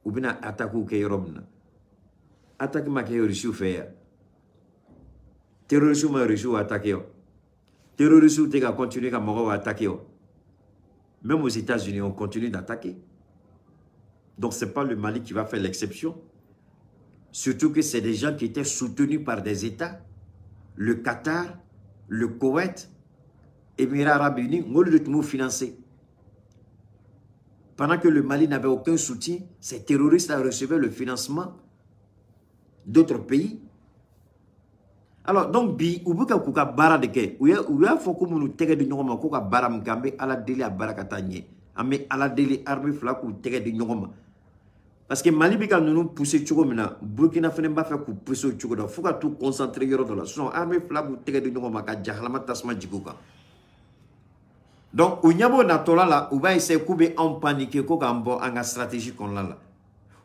ou bien attaque ou yoromna. Attaque ma ke reçu faire. Terrorisme ma reçu attaquer. Terrorisme te ka continuer ka mogo attaquer. Même aux États-Unis, on continue d'attaquer. Donc, ce n'est pas le Mali qui va faire l'exception. Surtout que c'est des gens qui étaient soutenus par des États. Le Qatar, le Koweït, Émirats Arabes Unis, on le financé. Pendant que le Mali n'avait aucun soutien, ces terroristes recevaient le financement d'autres pays. Alors, donc, bi, ou buka kuka bara de ke, ou ya foko munu tege de nyongoma kuka bara mkambe ala deli a barakatanye. Ame ala deli arme flaku tege de nyongoma. Parce que Mali bika nous pousser tchoko mina, Burkina fene ba fa ku pousser tchoko da, fuka tout concentrer yoro de la. Sinon, arme flaku tege de nyongoma ka jahlama tasma jikuka. Donc, au nyabo natola la, ou va essayer koube en panique ko gambo anga stratégie kon la.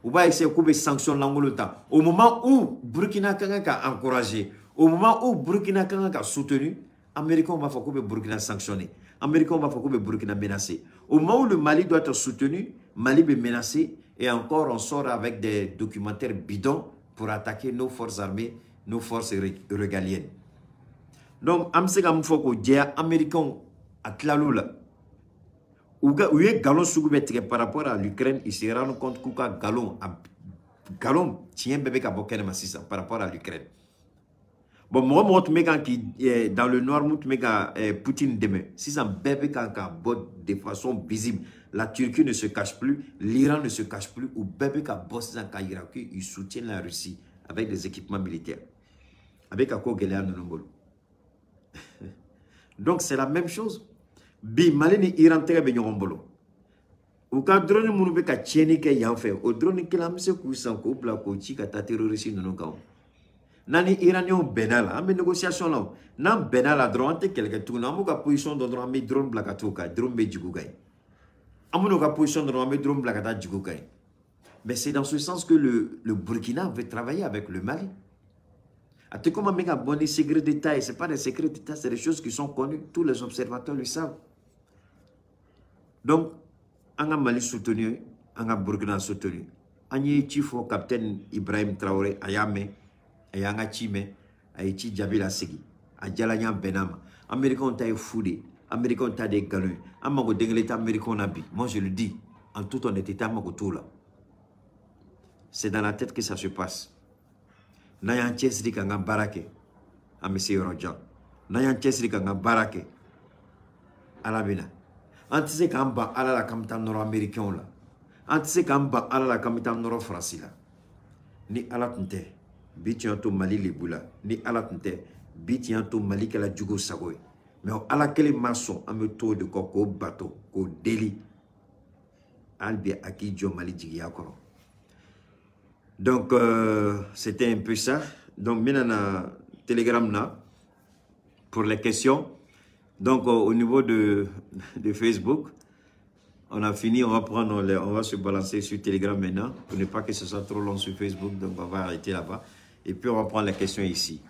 Ou va essayer koube sanction l'angolota. Au moment où Burkina Kanga a encouragé, au moment où Burkina Kanga a soutenu, Américains va faire que Burkina sanctionné. Américains va faire que Burkina menacé. Au moment où le Mali doit être soutenu, Mali est menacé et encore on sort avec des documentaires bidons pour attaquer nos forces armées nos forces régaliennes. Donc, amsega mfoko dia américain à Tlalula. Où est galon sougoubetre par rapport à l'Ukraine, il se rend compte qu'un galon tient bébé kabokene massissa par rapport à l'Ukraine. Bon, moi, tu mets qui dans le noir, tu mets Poutine demain. Si ça bébé quand de façon visible, la Turquie ne se cache plus, l'Iran ne se cache plus, ou bébé quand bosse dans Irak, ils soutiennent la Russie avec des équipements militaires. Avec à quoi donc c'est la même chose. Bi malini Iran tege be ñogon bolo u ka drone munu be ka tieni ke yan fe o drone ke la mse ku san ko bla ko ci ka ta terroriste nonu kaw nani iranien benal ambe négociation là nan benal a drone te quelque tout na mu ka position do drone me drone bla ka to ka drone be jigu gay amuno ka position do drone me drone bla ka ta jigu gay. Mais c'est dans ce sens que le Burkina veut travailler avec le Mali. Tu comment mec a bon des secrets d'État, c'est pas des secrets d'État, c'est des choses qui sont connues, tous les observateurs le savent. Donc, on a Mali soutenu, on a Burkina soutenu. On y est chifo capitaine Ibrahim Traoré, Ayame, Ayanga Chime, Aïti Djabila Segui, Adjalanyan Benama. Américains ont été foudés, Américains ont été des galons. Amango l'État américain nabi. Moi je le dis, en toute honnêteté, Amango tout là. C'est dans la tête que ça se passe. Nayan Chesri Kanga Barake, à M. Rojan. Nayan Chesri Kanga Barake, à la Bina. Antise Kamba à la Kamita nord-américain là. Antise Kamba à la Kamita nord-français là. Ni à la Tunte, Bitianto Mali Liboula, ni à la Tunte, Bitianto Mali Kala Djugo Sagoy. Mais à la quelle maçon, à me tour de coco, bateau, au délit. Albi Aki Djo Mali Djigiakoro. Donc, c'était un peu ça. Donc, maintenant, Telegram là, pour les questions. Donc, au niveau de Facebook, on a fini, on va se balancer sur Telegram maintenant, pour ne pas que ce soit trop long sur Facebook. Donc, on va arrêter là-bas. Et puis, on va prendre les questions ici.